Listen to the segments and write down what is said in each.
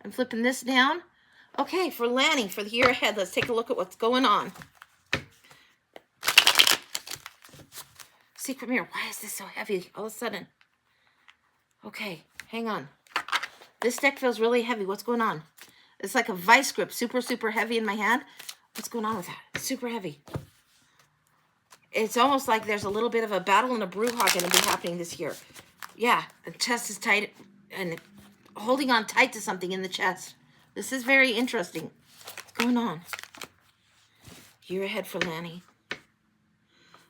I'm flipping this down. Okay, for Lanny, for the year ahead, let's take a look at what's going on. Secret mirror. Why is this so heavy all of a sudden? Okay, hang on. This deck feels really heavy. What's going on? It's like a vice grip, super, super heavy in my hand. What's going on with that? It's super heavy. It's almost like there's a little bit of a battle and a brouhaha going to be happening this year. Yeah, the chest is tight and holding on tight to something in the chest. This is very interesting. What's going on? Year ahead for Lanny.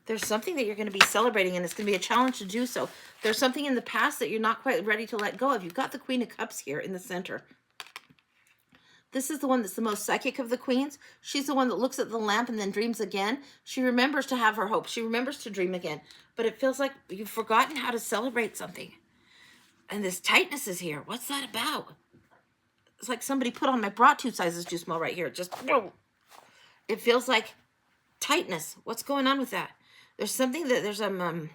There's something that you're going to be celebrating, and it's going to be a challenge to do so. There's something in the past that you're not quite ready to let go of. You've got the Queen of Cups here in the center. This is the one that's the most psychic of the queens. She's the one that looks at the lamp and then dreams again. She remembers to have her hope. She remembers to dream again. But it feels like you've forgotten how to celebrate something. And this tightness is here. What's that about? It's like somebody put on my bra 2 sizes too small right here. Just, it feels like tightness. What's going on with that? There's something that there's a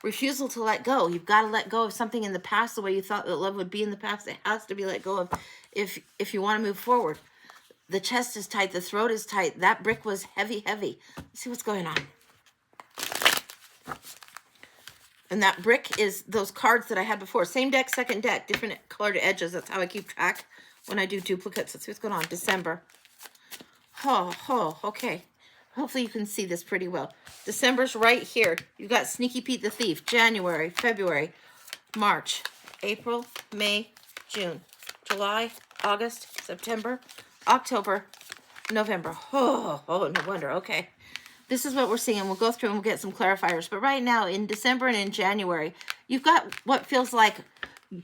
refusal to let go. You've got to let go of something in the past the way you thought that love would be in the past. It has to be let go of if you want to move forward. The chest is tight. The throat is tight. That brick was heavy, heavy. Let's see what's going on. And that brick is those cards that I had before. Same deck, second deck, different colored edges. That's how I keep track when I do duplicates. Let's see what's going on. December. Okay. Hopefully you can see this pretty well. December's right here. You've got Sneaky Pete the Thief. January, February, March, April, May, June, July, August, September, October, November. Oh, no wonder. Okay. This is what we're seeing. We'll go through and we'll get some clarifiers. But right now, in December and in January, you've got what feels like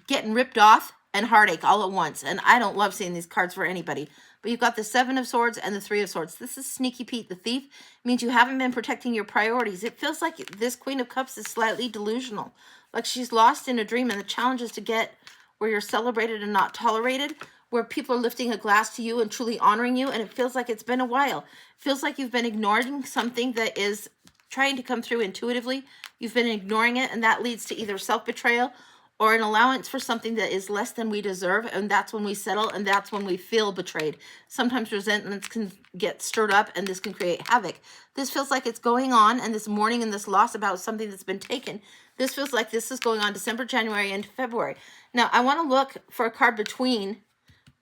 getting ripped off and heartache all at once. And I don't love seeing these cards for anybody. But you've got the 7 of Swords and the 3 of Swords. This is Sneaky Pete the Thief. It means you haven't been protecting your priorities. It feels like this Queen of Cups is slightly delusional. Like she's lost in a dream, and the challenge is to get where you're celebrated and not tolerated, where people are lifting a glass to you and truly honoring you, and it feels like it's been a while. It feels like you've been ignoring something that is trying to come through intuitively. You've been ignoring it, and that leads to either self-betrayal or an allowance for something that is less than we deserve, and that's when we settle, and that's when we feel betrayed. Sometimes resentments can get stirred up, and this can create havoc. This feels like it's going on, and this mourning and this loss about something that's been taken, this feels like this is going on December, January, and February. Now, I want to look for a card between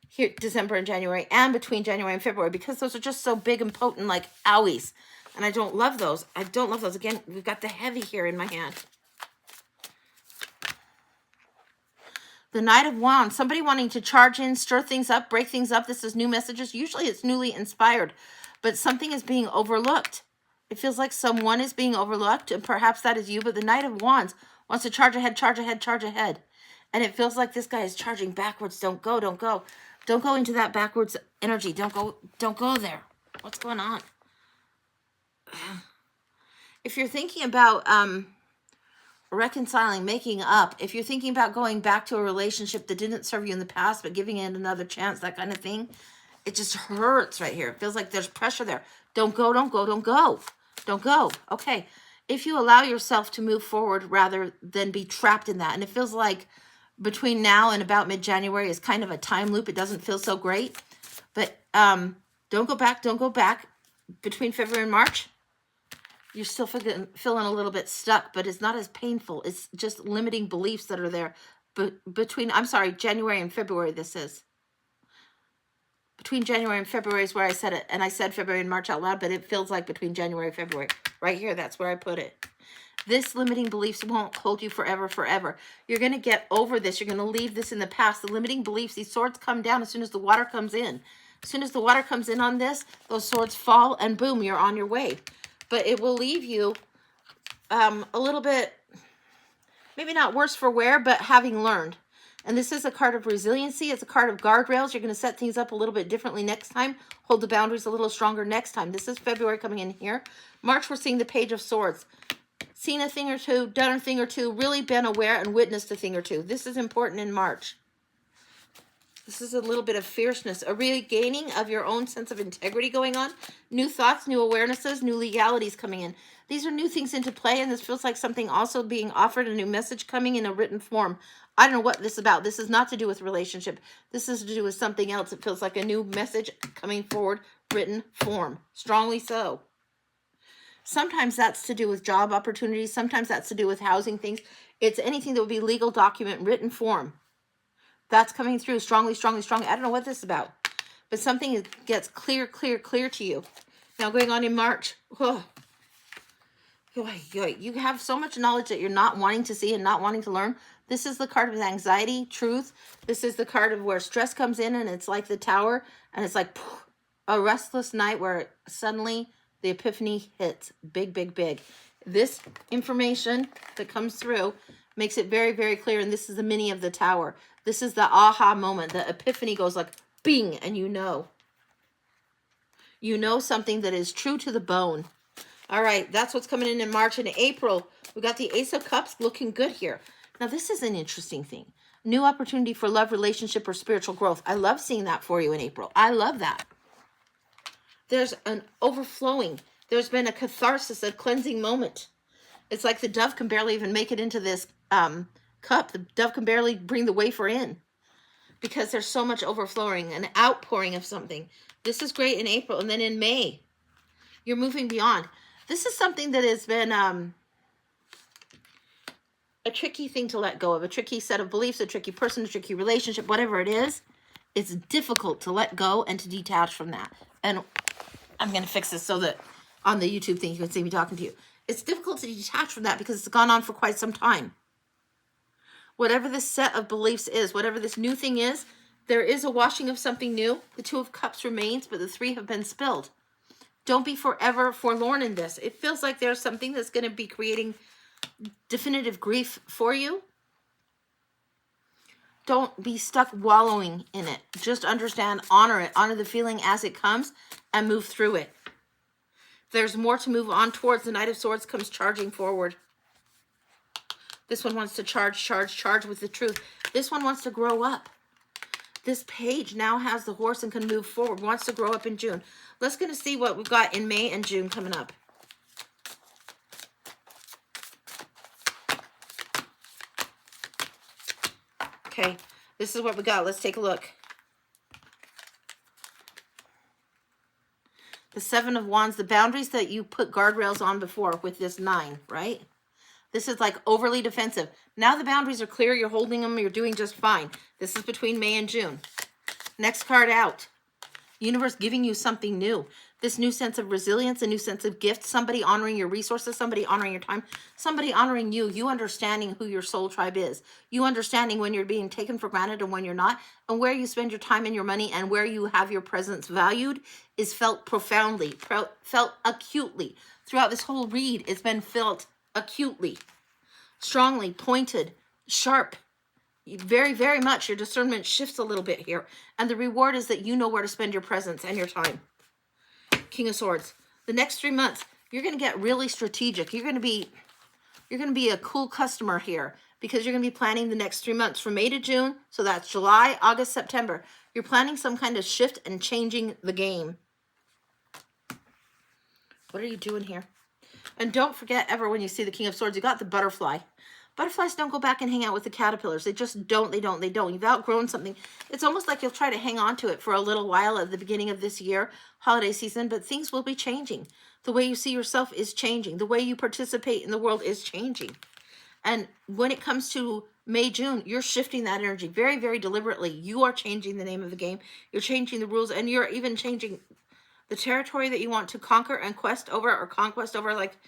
here, December and January, and between January and February, because those are just so big and potent, like owies, and I don't love those. I don't love those. Again, we've got the heavy here in my hand. The Knight of Wands, somebody wanting to charge in, stir things up, break things up. This is new messages. Usually it's newly inspired, but something is being overlooked. It feels like someone is being overlooked, and perhaps that is you, but the Knight of Wands wants to charge ahead, charge ahead, charge ahead. And it feels like this guy is charging backwards. Don't go, don't go. Don't go into that backwards energy. Don't go there. What's going on? If you're thinking about reconciling, making up, if you're thinking about going back to a relationship that didn't serve you in the past, but giving it another chance, that kind of thing, it just hurts right here. It feels like there's pressure there. Don't go, don't go, don't go. Don't go. Okay. If you allow yourself to move forward rather than be trapped in that, and it feels like between now and about mid-January is kind of a time loop. It doesn't feel so great. But don't go back. Don't go back. Between February and March, you're still feeling a little bit stuck, but it's not as painful. It's just limiting beliefs that are there. But January and February this is. Between January and February is where I said it. And I said February and March out loud, but it feels like between January and February. Right here, that's where I put it. This limiting beliefs won't hold you forever, forever. You're going to get over this. You're going to leave this in the past. The limiting beliefs, these swords come down as soon as the water comes in. As soon as the water comes in on this, those swords fall and boom, you're on your way. But it will leave you a little bit, maybe not worse for wear, but having learned. And this is a card of resiliency. It's a card of guardrails. You're going to set things up a little bit differently next time. Hold the boundaries a little stronger next time. This is February coming in here. March, we're seeing the Page of Swords. Seen a thing or two, done a thing or two, really been aware and witnessed a thing or two. This is important in March. This is a little bit of fierceness, a regaining of your own sense of integrity going on. New thoughts, new awarenesses, new legalities coming in. These are new things into play, and this feels like something also being offered, a new message coming in a written form. I don't know what this is about. This is not to do with relationship. This is to do with something else. It feels like a new message coming forward, written form. Strongly so. Sometimes that's to do with job opportunities. Sometimes that's to do with housing things. It's anything that would be legal document, written form. That's coming through strongly, strongly, strongly. I don't know what this is about, but something gets clear, clear, clear to you. Now going on in March. Oh, you have so much knowledge that you're not wanting to see and not wanting to learn. This is the card of anxiety, truth. This is the card of where stress comes in, and it's like the tower, and it's like a restless night where suddenly the epiphany hits. Big, big, big. This information that comes through makes it very, very clear, and this is the mini of the tower. This is the aha moment. The epiphany goes like bing, and you know. You know something that is true to the bone. All right, that's what's coming in March and April. We got the Ace of Cups looking good here. Now, this is an interesting thing. New opportunity for love, relationship, or spiritual growth. I love seeing that for you in April. I love that. There's an overflowing. There's been a catharsis, a cleansing moment. It's like the dove can barely even make it into this cup. The dove can barely bring the wafer in because there's so much overflowing, an outpouring of something. This is great in April. And then in May, you're moving beyond. This is something that has been a tricky thing to let go of, a tricky set of beliefs, a tricky person, a tricky relationship, whatever it is. It's difficult to let go and to detach from that. And I'm going to fix this so that on the YouTube thing you can see me talking to you. It's difficult to detach from that because it's gone on for quite some time. Whatever this set of beliefs is, whatever this new thing is, there is a washing of something new. The Two of Cups remains, but the three have been spilled. Don't be forever forlorn in this. It feels like there's something that's going to be creating definitive grief for you. Don't be stuck wallowing in it. Just understand, honor it, honor the feeling as it comes, and move through it. There's more to move on towards. The Knight of Swords comes charging forward. This one wants to charge with the truth. This one wants to grow up. This page now has the horse and can move forward, wants to grow up in June. Let's going to see what we've got in May and June coming up. Okay, this is what we got. Let's take a look. The Seven of Wands, the boundaries that you put guardrails on before with this 9, right? This is like overly defensive. Now the boundaries are clear. You're holding them. You're doing just fine. This is between May and June. Next card out. Universe giving you something new. This new sense of resilience, a new sense of gift, somebody honoring your resources, somebody honoring your time, somebody honoring you, you understanding who your soul tribe is, you understanding when you're being taken for granted and when you're not, and where you spend your time and your money and where you have your presence valued is felt profoundly, felt acutely. Throughout this whole read, it's been felt acutely, strongly, pointed, sharp. Very, very much your discernment shifts a little bit here. And the reward is that you know where to spend your presence and your time. King of Swords. The next 3 months, you're going to get really strategic. You're going to be a cool customer here because you're going to be planning the next 3 months from May to June. So that's July, August, September. You're planning some kind of shift and changing the game. What are you doing here? And don't forget ever when you see the King of Swords, you got the butterfly. Butterflies don't go back and hang out with the caterpillars. They just don't. They don't. You've outgrown something. It's almost like you'll try to hang on to it for a little while at the beginning of this year, holiday season, but things will be changing. The way you see yourself is changing. The way you participate in the world is changing. And when it comes to May, June, you're shifting that energy very, very deliberately. You are changing the name of the game. You're changing the rules, and you're even changing the territory that you want to conquer and quest over or conquest over. Like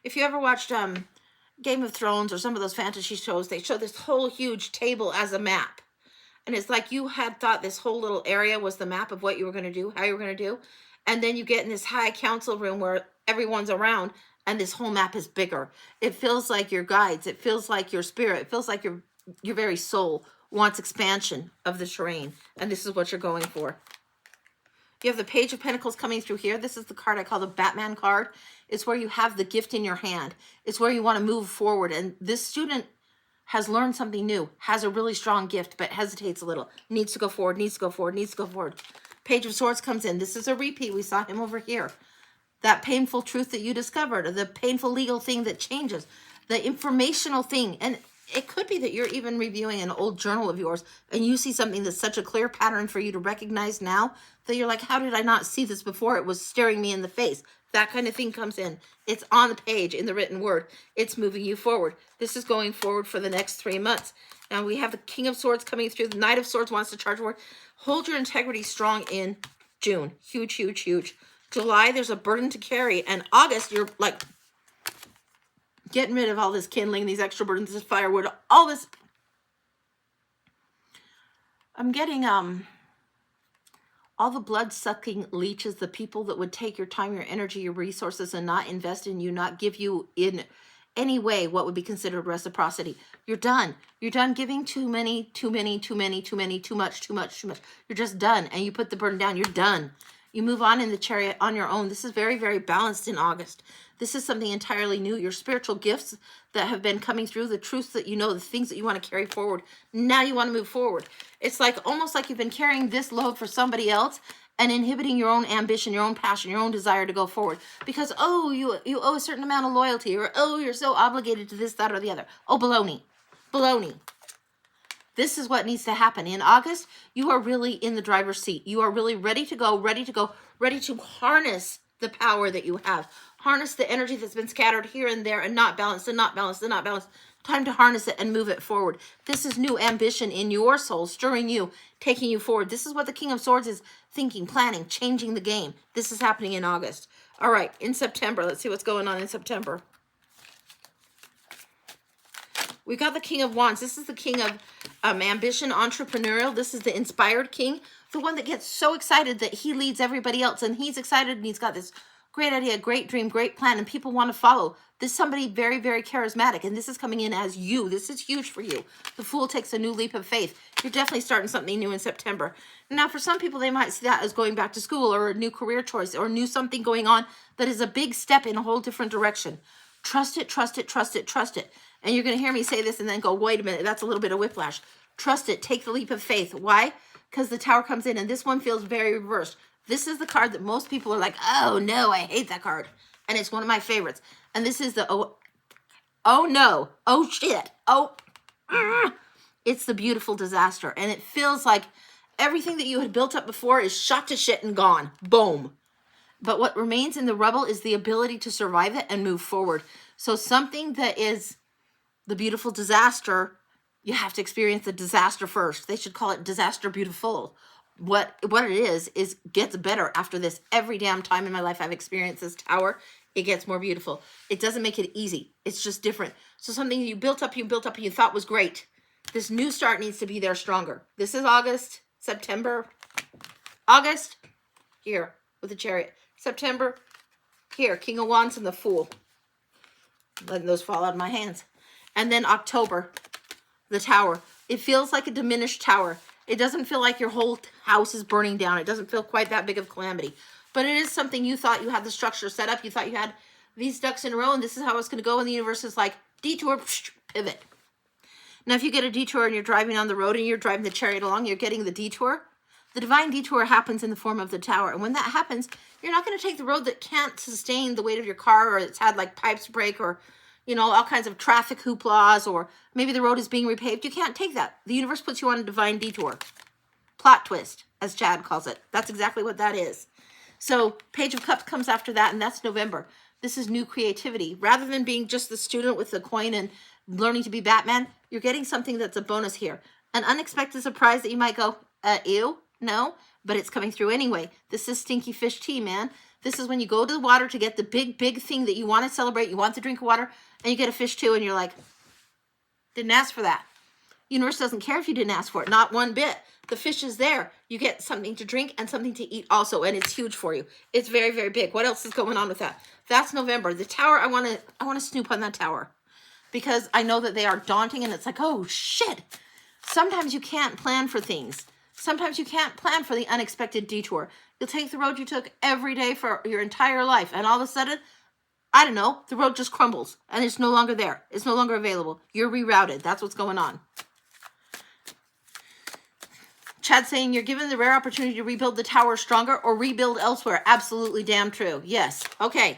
if you ever watched Game of Thrones or some of those fantasy shows, they show this whole huge table as a map. And it's like you had thought this whole little area was the map of what you were going to do, how you were going to do. And then you get in this high council room where everyone's around and this whole map is bigger. It feels like your guides. It feels like your spirit. It feels like your very soul wants expansion of the terrain. And this is what you're going for. You have the Page of Pentacles coming through here. This is the card I call the Batman card. It's where you have the gift in your hand. It's where you want to move forward. And this student has learned something new, has a really strong gift, but hesitates a little, needs to go forward, needs to go forward, needs to go forward. Page of Swords comes in. This is a repeat. We saw him over here. That painful truth that you discovered, or the painful legal thing that changes, the informational thing. And it could be that you're even reviewing an old journal of yours and you see something that's such a clear pattern for you to recognize now that you're like, how did I not see this before? It was staring me in the face. That kind of thing comes in. It's on the page in the written word. It's moving you forward. This is going forward for the next 3 months. Now we have the King of Swords coming through. The Knight of Swords wants to charge forward. Hold your integrity strong in June. Huge, huge, huge. July, there's a burden to carry. And August, you're like getting rid of all this kindling, these extra burdens, this firewood, all this. I'm getting all the blood-sucking leeches, the people that would take your time, your energy, your resources, and not invest in you, not give you in any way what would be considered reciprocity. You're done. You're done giving too many, too many, too many, too many, too much, too much, too much. You're just done, and you put the burden down. You're done. You move on in the Chariot on your own. This is very, very balanced in August. This is something entirely new. Your spiritual gifts that have been coming through, the truths that you know, the things that you want to carry forward. Now you want to move forward. It's like almost like you've been carrying this load for somebody else and inhibiting your own ambition, your own passion, your own desire to go forward. Because, oh, you owe a certain amount of loyalty, or, oh, you're so obligated to this, that, or the other. Oh, baloney. Baloney. This is what needs to happen. In August, you are really in the driver's seat. You are really ready to go, ready to harness the power that you have. Harness the energy that's been scattered here and there and not balanced and not balanced and not balanced. Time to harness it and move it forward. This is new ambition in your soul, stirring you, taking you forward. This is what the King of Swords is thinking, planning, changing the game. This is happening in August. All right, in September, let's see what's going on in September. We got the King of Wands. This is the King of ambition, entrepreneurial. This is the inspired king, the one that gets so excited that he leads everybody else, and he's excited and he's got this great idea, great dream, great plan, and people want to follow. This is somebody very, very charismatic, and this is coming in as you. This is huge for you. The Fool takes a new leap of faith. You're definitely starting something new in September. Now, for some people, they might see that as going back to school or a new career choice or new something going on that is a big step in a whole different direction. Trust it, trust it, trust it, trust it. And you're going to hear me say this and then go, wait a minute, that's a little bit of whiplash. Trust it. Take the leap of faith. Why? Because the Tower comes in, and this one feels very reversed. This is the card that most people are like, oh, no, I hate that card. And it's one of my favorites. And this is the, oh no, oh, shit, it's the beautiful disaster. And it feels like everything that you had built up before is shot to shit and gone. Boom. But what remains in the rubble is the ability to survive it and move forward. So something that is the beautiful disaster, you have to experience the disaster first. They should call it disaster beautiful. What it is gets better after this. Every damn time in my life I've experienced this Tower, it gets more beautiful. It doesn't make it easy. It's just different. So something you built up and you thought was great. This new start needs to be there stronger. This is August, September. August, here with the Chariot. September, here, King of Wands and the Fool. Letting those fall out of my hands. And then October, the Tower. It feels like a diminished tower. It doesn't feel like your whole house is burning down. It doesn't feel quite that big of calamity. But it is something you thought you had the structure set up. You thought you had these ducks in a row and this is how it's going to go. And the universe is like, detour, pivot. Now, if you get a detour and you're driving on the road and you're driving the Chariot along, you're getting the detour. The divine detour happens in the form of the Tower. And when that happens, you're not going to take the road that can't sustain the weight of your car, or it's had like pipes break, or, you know, all kinds of traffic hooplas, or maybe the road is being repaved. You can't take that. The universe puts you on a divine detour. Plot twist, as Chad calls it. That's exactly what that is. So Page of Cups comes after that, and that's November. This is new creativity. Rather than being just the student with the coin and learning to be Batman, you're getting something that's a bonus here. An unexpected surprise that you might go, ew, no, but it's coming through anyway. This is stinky fish tea, man. This is when you go to the water to get the big, big thing that you want to celebrate. You want the drink of water, and you get a fish too, and you're like, didn't ask for that. Universe doesn't care if you didn't ask for it, not one bit. The fish is there. You get something to drink and something to eat also, and it's huge for you. It's very, very big. What else is going on with that? That's November. The Tower, I want to snoop on that Tower because I know that they are daunting, and it's like, oh, shit. Sometimes you can't plan for things. Sometimes you can't plan for the unexpected detour. You'll take the road you took every day for your entire life, and all of a sudden, I don't know, the road just crumbles and it's no longer there. It's no longer available. You're rerouted. That's what's going on. Chad saying you're given the rare opportunity to rebuild the tower stronger or rebuild elsewhere. Absolutely damn true. Yes. Okay.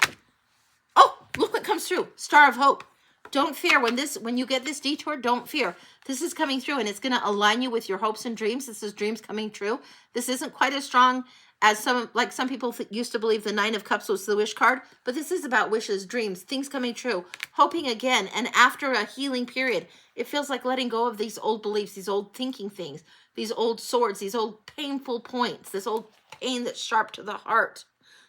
Oh, look what comes through. Star of Hope. Don't fear when you get this detour, don't fear. This is coming through and it's going to align you with your hopes and dreams. This is dreams coming true. This isn't quite as strong as some people used to believe the 9 of Cups was the wish card, but this is about wishes, dreams, things coming true, hoping again. And after a healing period, it feels like letting go of these old beliefs, these old thinking things, these old swords, these old painful points, this old pain that's sharp to the heart,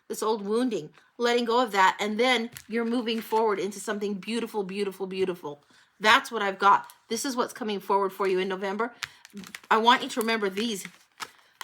this old wounding, letting go of that. And then you're moving forward into something beautiful, beautiful, beautiful. That's what I've got. This is what's coming forward for you in November. I want you to remember these.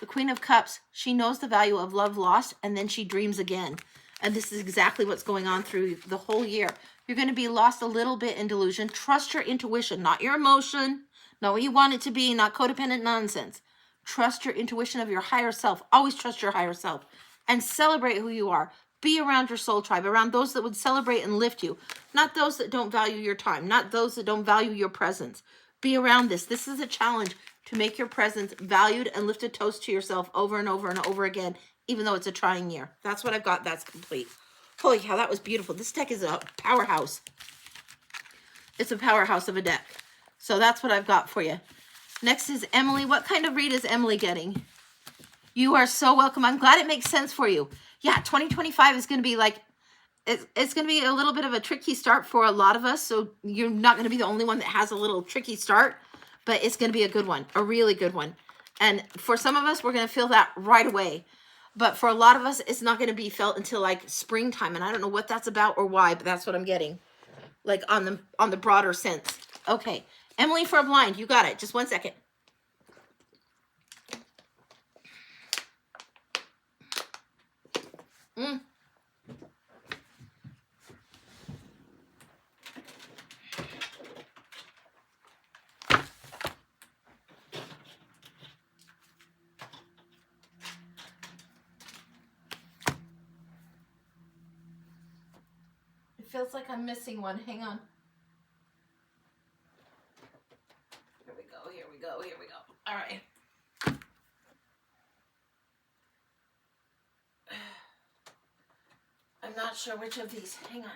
The Queen of Cups, she knows the value of love lost, and then she dreams again. And this is exactly what's going on through the whole year. You're going to be lost a little bit in delusion. Trust your intuition, not your emotion, not what you want it to be, not codependent nonsense. Trust your intuition of your higher self. Always trust your higher self. And celebrate who you are. Be around your soul tribe, around those that would celebrate and lift you, not those that don't value your time, not those that don't value your presence. Be around this. This is a challenge to make your presence valued and lift a toast to yourself over and over and over again, even though it's a trying year. That's what I've got. That's complete. Holy cow, that was beautiful. This deck is a powerhouse. It's a powerhouse of a deck. So that's what I've got for you. Next is Emily. What kind of read is Emily getting? You are so welcome. I'm glad it makes sense for you. Yeah, 2025 is going to be like, it's going to be a little bit of a tricky start for a lot of us. So you're not going to be the only one that has a little tricky start, but it's going to be a good one, a really good one. And for some of us, we're going to feel that right away. But for a lot of us, it's not going to be felt until like springtime. And I don't know what that's about or why, but that's what I'm getting. Like on the broader sense. Okay. Emily for a blind. You got it. Just 1 second. It feels like I'm missing one. Hang on. Here we go. Here we go. Here we go. All right. I'm not sure which of these. Hang on.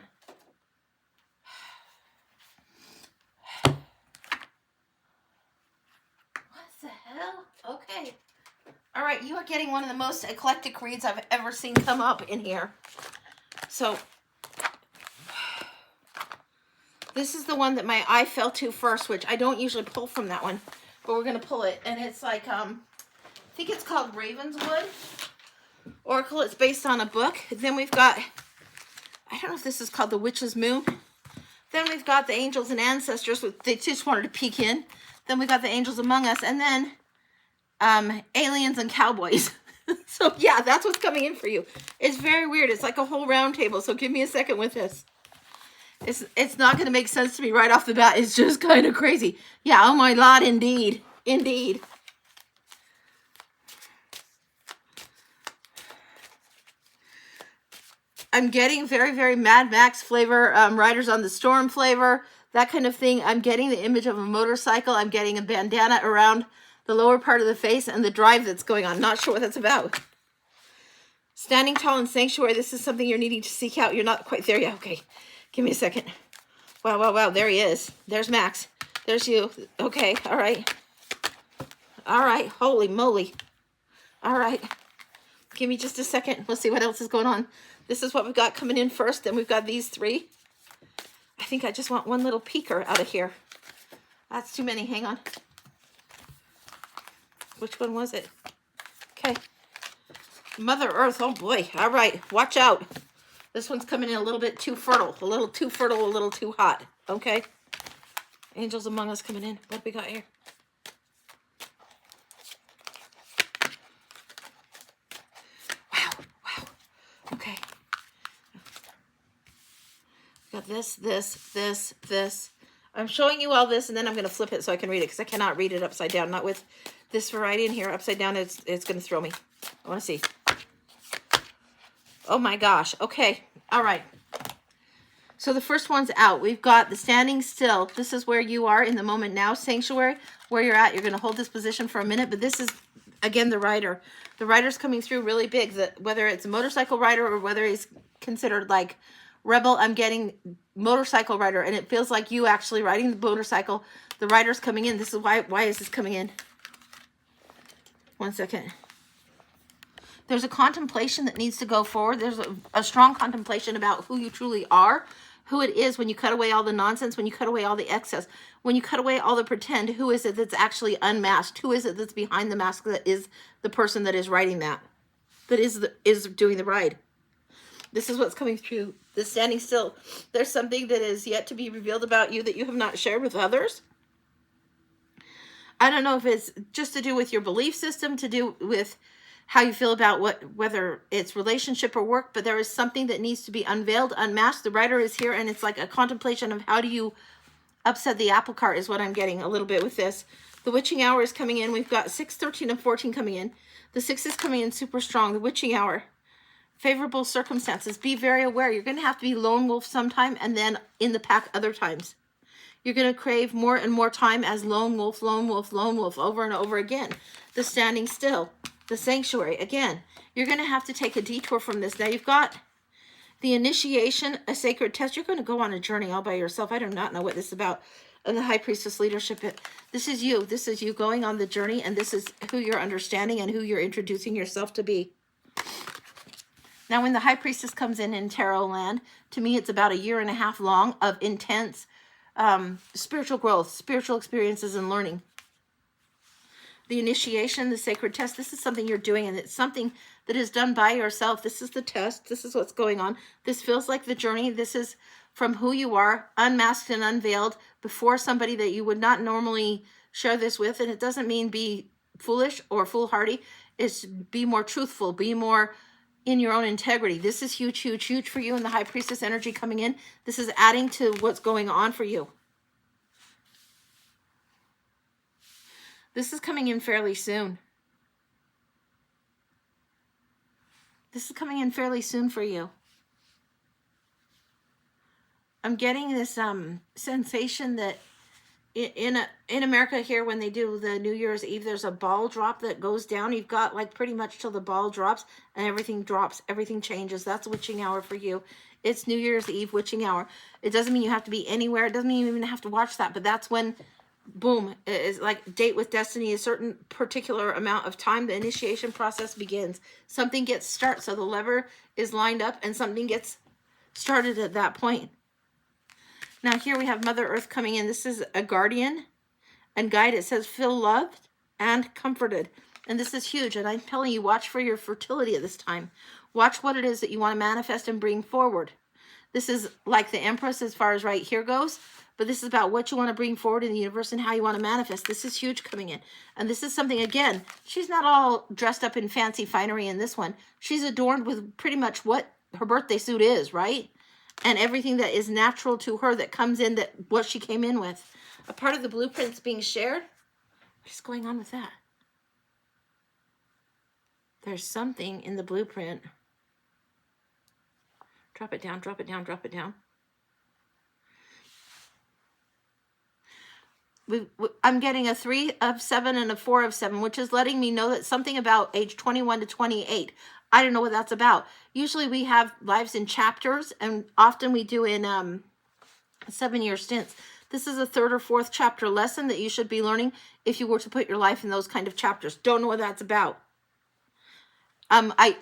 What the hell? Okay. All right, you are getting one of the most eclectic reads I've ever seen come up in here. So, this is the one that my eye fell to first, which I don't usually pull from that one, but we're going to pull it. And it's like, I think it's called Ravenswood Oracle. It's based on a book. Then we've got, I don't know if this is called The Witch's Moon. Then we've got the Angels and Ancestors. They just wanted to peek in. Then we got the Angels Among Us. And then Aliens and Cowboys. So yeah, that's what's coming in for you. It's very weird. It's like a whole round table. So give me a second with this. It's not going to make sense to me right off the bat. It's just kind of crazy. Yeah, oh my Lord, indeed. Indeed. I'm getting very, very Mad Max flavor, Riders on the Storm flavor, that kind of thing. I'm getting the image of a motorcycle. I'm getting a bandana around the lower part of the face and the drive that's going on. Not sure what that's about. Standing tall in sanctuary. This is something you're needing to seek out. You're not quite there yet. Okay. Give me a second. Wow, wow, wow. There he is. There's Max. There's you. Okay. All right. All right. Holy moly. All right. Give me just a second. Let's see what else is going on. This is what we've got coming in first. Then we've got these three. I think I just want one little peeker out of here. That's too many. Hang on. Which one was it? Okay. Mother Earth. Oh boy. All right. Watch out. This one's coming in a little bit too fertile. A little too fertile, a little too hot. Okay. Angels Among Us coming in. What do we got here? Wow. Wow. Okay. Got this, this. I'm showing you all this, and then I'm going to flip it so I can read it, because I cannot read it upside down. Not with this variety in here. Upside down, it's going to throw me. I want to see. Oh my gosh. Okay. All right. So the first one's out. We've got the standing still. This is where you are in the moment now. Sanctuary, where you're at. You're going to hold this position for a minute, but this is, again, the rider. The rider's coming through really big. Whether it's a motorcycle rider or whether he's considered like rebel, I'm getting motorcycle rider, and it feels like you actually riding the motorcycle. The rider's coming in. This is why is this coming in? One second. There's a contemplation that needs to go forward. There's a strong contemplation about who you truly are, who it is when you cut away all the nonsense, when you cut away all the excess, when you cut away all the pretend. Who is it that's actually unmasked? Who is it that's behind the mask that is the person that is writing that is doing the ride? This is what's coming through the standing still. There's something that is yet to be revealed about you that you have not shared with others. I don't know if it's just to do with your belief system, to do with how you feel about whether it's relationship or work, but there is something that needs to be unveiled, unmasked. The writer is here, and it's like a contemplation of how do you upset the apple cart is what I'm getting a little bit with this. The witching hour is coming in. We've got 6, 13, and 14 coming in. The 6 is coming in super strong. The witching hour. Favorable circumstances. Be very aware. You're going to have to be lone wolf sometime and then in the pack other times. You're going to crave more and more time as lone wolf, lone wolf, lone wolf over and over again. The standing still. The sanctuary. Again, you're going to have to take a detour from this. Now you've got the initiation, a sacred test. You're going to go on a journey all by yourself. I do not know what this is about. And the high priestess leadership. This is you. This is you going on the journey, and this is who you're understanding and who you're introducing yourself to be. Now, when the high priestess comes in tarot land, to me, it's about 1.5 years long of intense spiritual growth, spiritual experiences, and learning. The initiation, the sacred test, this is something you're doing, and it's something that is done by yourself. This is the test. This is what's going on. This feels like the journey. This is from who you are, unmasked and unveiled before somebody that you would not normally share this with. And it doesn't mean be foolish or foolhardy. It's be more truthful, be more in your own integrity. This is huge, huge, huge for you, and the high priestess energy coming in. This is adding to what's going on for you. This is coming in fairly soon. This is coming in fairly soon for you. I'm getting this sensation that in America here, when they do the New Year's Eve, there's a ball drop that goes down. You've got like pretty much till the ball drops and everything drops. Everything changes. That's witching hour for you. It's New Year's Eve witching hour. It doesn't mean you have to be anywhere. It doesn't mean you even have to watch that. But that's when, boom, it's like date with destiny. A certain particular amount of time, the initiation process begins. Something gets started. So the lever is lined up and something gets started at that point. Now here we have Mother Earth coming in. This is a guardian and guide. It says feel loved and comforted. And this is huge. And I'm telling you, watch for your fertility at this time. Watch what it is that you want to manifest and bring forward. This is like the Empress as far as right here goes. But this is about what you want to bring forward in the universe and how you want to manifest. This is huge coming in. And this is something, again, she's not all dressed up in fancy finery in this one. She's adorned with pretty much what her birthday suit is, right? And everything that is natural to her that comes in, that what she came in with. A part of the blueprints being shared. What is going on with that? There's something in the blueprint. Drop it down, drop it down, drop it down. I'm getting a 3 of 7 and a 4 of 7, which is letting me know that something about age 21 to 28. I don't know what that's about. Usually we have lives in chapters, and often we do in 7-year stints. This is a 3rd or 4th chapter lesson that you should be learning if you were to put your life in those kind of chapters. Don't know what that's about. I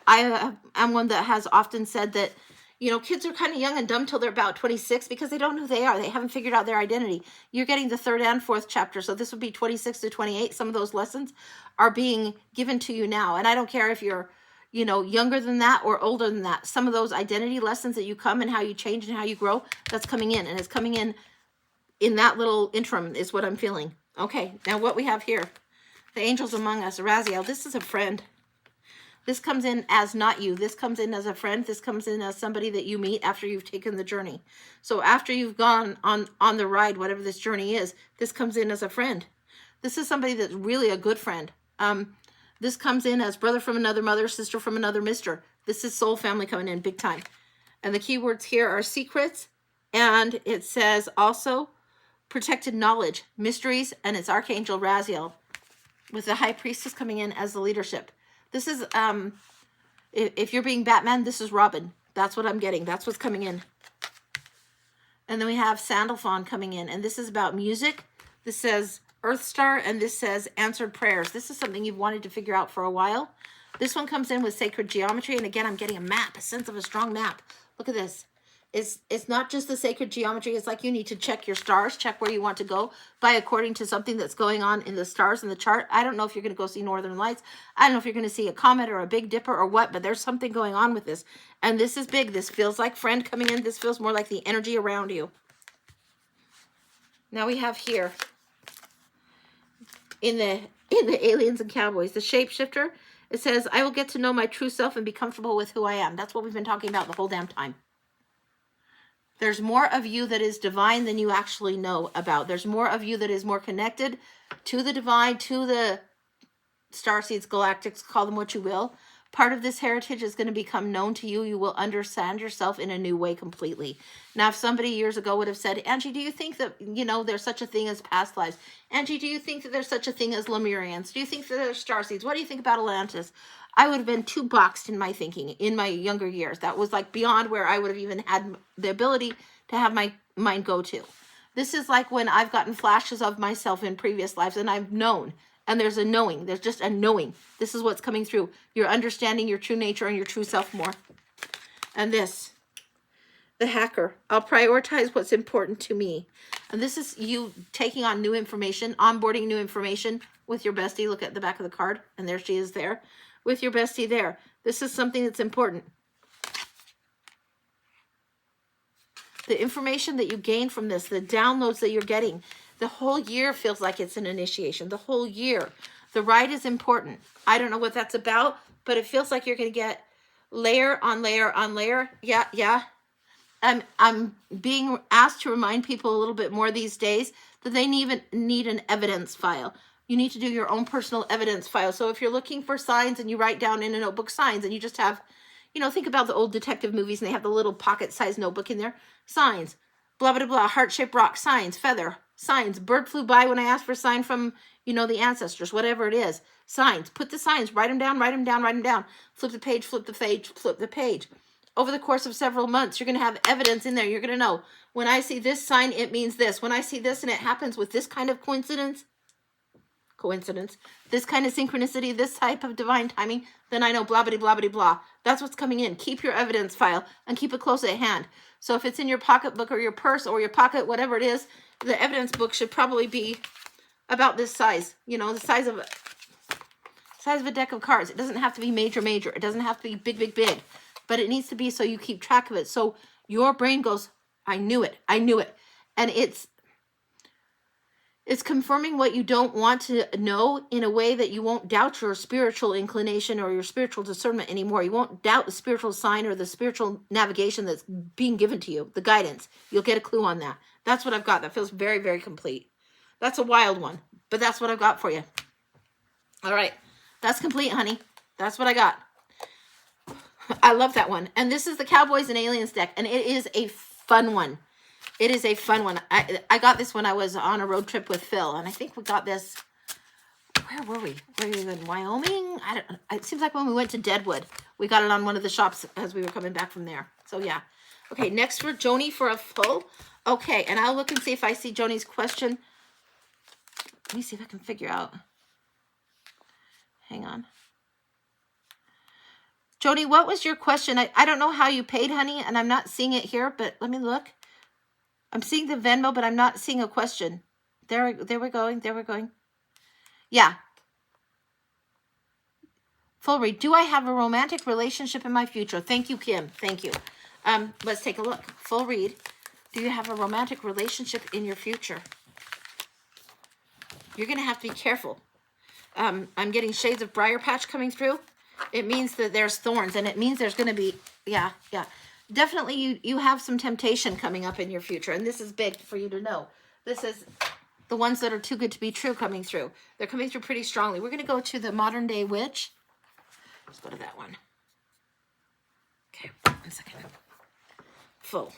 am one that has often said that, you know, kids are kind of young and dumb till they're about 26 because they don't know who they are. They haven't figured out their identity. You're getting the 3rd and 4th chapter, so this would be 26 to 28. Some of those lessons are being given to you now, and I don't care if you're, you know, younger than that or older than that. Some of those identity lessons that you come and how you change and how you grow, that's coming in. And it's coming in that little interim is what I'm feeling. Okay, now what we have here. The angels among us. Raziel, this is a friend. This comes in as not you. This comes in as a friend. This comes in as somebody that you meet after you've taken the journey. So after you've gone on the ride, whatever this journey is, this comes in as a friend. This is somebody that's really a good friend. This comes in as brother from another mother, sister from another mister. This is soul family coming in big time. And the keywords here are secrets, And it says also protected knowledge, mysteries, and it's Archangel Raziel with the High Priestess coming in as the leadership. This is, if you're being Batman, this is Robin. That's what I'm getting. That's what's coming in. And then we have Sandalphon coming in, and this is about music. This says Earth Star, and this says answered prayers. This is something you've wanted to figure out for a while. This one comes in with sacred geometry, and again, I'm getting a map, a sense of a strong map. Look at this. It's not just the sacred geometry. It's like you need to check your stars, check where you want to go by according to something that's going on in the stars in the chart. I don't know if you're going to go see Northern Lights. I don't know if you're going to see a comet or a Big Dipper or what, but there's something going on with this. And this is big. This feels like friend coming in. This feels more like the energy around you. Now we have here in the aliens and cowboys, the shapeshifter. It says, I will get to know my true self and be comfortable with who I am. That's what we've been talking about the whole damn time. There's more of you that is divine than you actually know about. There's more of you that is more connected to the divine, to the starseeds, galactics, call them what you will. Part of this heritage is going to become known to you. You will understand yourself in a new way completely. Now, if somebody years ago would have said, Angie, do you think that, there's such a thing as past lives? Angie, do you think that there's such a thing as Lemurians? Do you think that there's starseeds? What do you think about Atlantis? I would have been too boxed in my thinking in my younger years. That was like beyond where I would have even had the ability to have my mind go to. This is like when I've gotten flashes of myself in previous lives and I've known. And there's a knowing. There's just a knowing. This is what's coming through. You're understanding your true nature and your true self more. And this, the hacker. I'll prioritize what's important to me. And this is you taking on new information, onboarding new information with your bestie. Look at the back of the card. And there she is there. With your bestie there. This is something that's important. The information that you gain from this, the downloads that you're getting, the whole year feels like it's an initiation. The whole year. The ride is important. I don't know what that's about, but it feels like you're going to get layer on layer on layer. Yeah. I'm being asked to remind people a little bit more these days that they need an evidence file. You need to do your own personal evidence file. So if you're looking for signs and you write down in a notebook signs and you just have, think about the old detective movies and they have the little pocket-sized notebook in there. Signs, blah, blah, blah, heart-shaped rock, signs, feather, signs, bird flew by when I asked for a sign from, the ancestors, whatever it is. Signs, put the signs, write them down, write them down, write them down. Flip the page, flip the page, flip the page. Over the course of several months, you're going to have evidence in there. You're going to know, when I see this sign, it means this. When I see this and it happens with this kind of coincidence, this kind of synchronicity, this type of divine timing, then I know blah, blah, blah, blah, blah. That's what's coming in. Keep your evidence file and keep it close at hand. So if it's in your pocketbook or your purse or your pocket, whatever it is, the evidence book should probably be about this size, the size of a deck of cards. It doesn't have to be major. It doesn't have to be big, but it needs to be so you keep track of it. So your brain goes, I knew it. And it's confirming what you don't want to know in a way that you won't doubt your spiritual inclination or your spiritual discernment anymore. You won't doubt the spiritual sign or the spiritual navigation that's being given to you, the guidance. You'll get a clue on that. That's what I've got. That feels very, very complete. That's a wild one, but that's what I've got for you. All right. That's complete, honey. That's what I got. I love that one. And this is the Cowboys and Aliens deck, and it is a fun one. It is a fun one. I got this when I was on a road trip with Phil, and I think we got this. Where were we? Were we in Wyoming? It seems like when we went to Deadwood, we got it on one of the shops as we were coming back from there. So yeah. Okay, next for Joni for a full. Okay, and I'll look and see if I see Joni's question. Let me see if I can figure out. Hang on. Joni, what was your question? I don't know how you paid, honey, and I'm not seeing it here, but let me look. I'm seeing the Venmo, but I'm not seeing a question. There we're going. Yeah. Full read. Do I have a romantic relationship in my future? Thank you, Kim. Thank you. Let's take a look. Full read. Do you have a romantic relationship in your future? You're going to have to be careful. I'm getting shades of briar patch coming through. It means that there's thorns, and it means there's going to be, yeah. Definitely you have some temptation coming up in your future, and this is big for you to know. This is the ones that are too good to be true coming through. They're coming through pretty strongly. We're going to go to the modern day witch. Let's go to that one. Okay, 1 second. Full.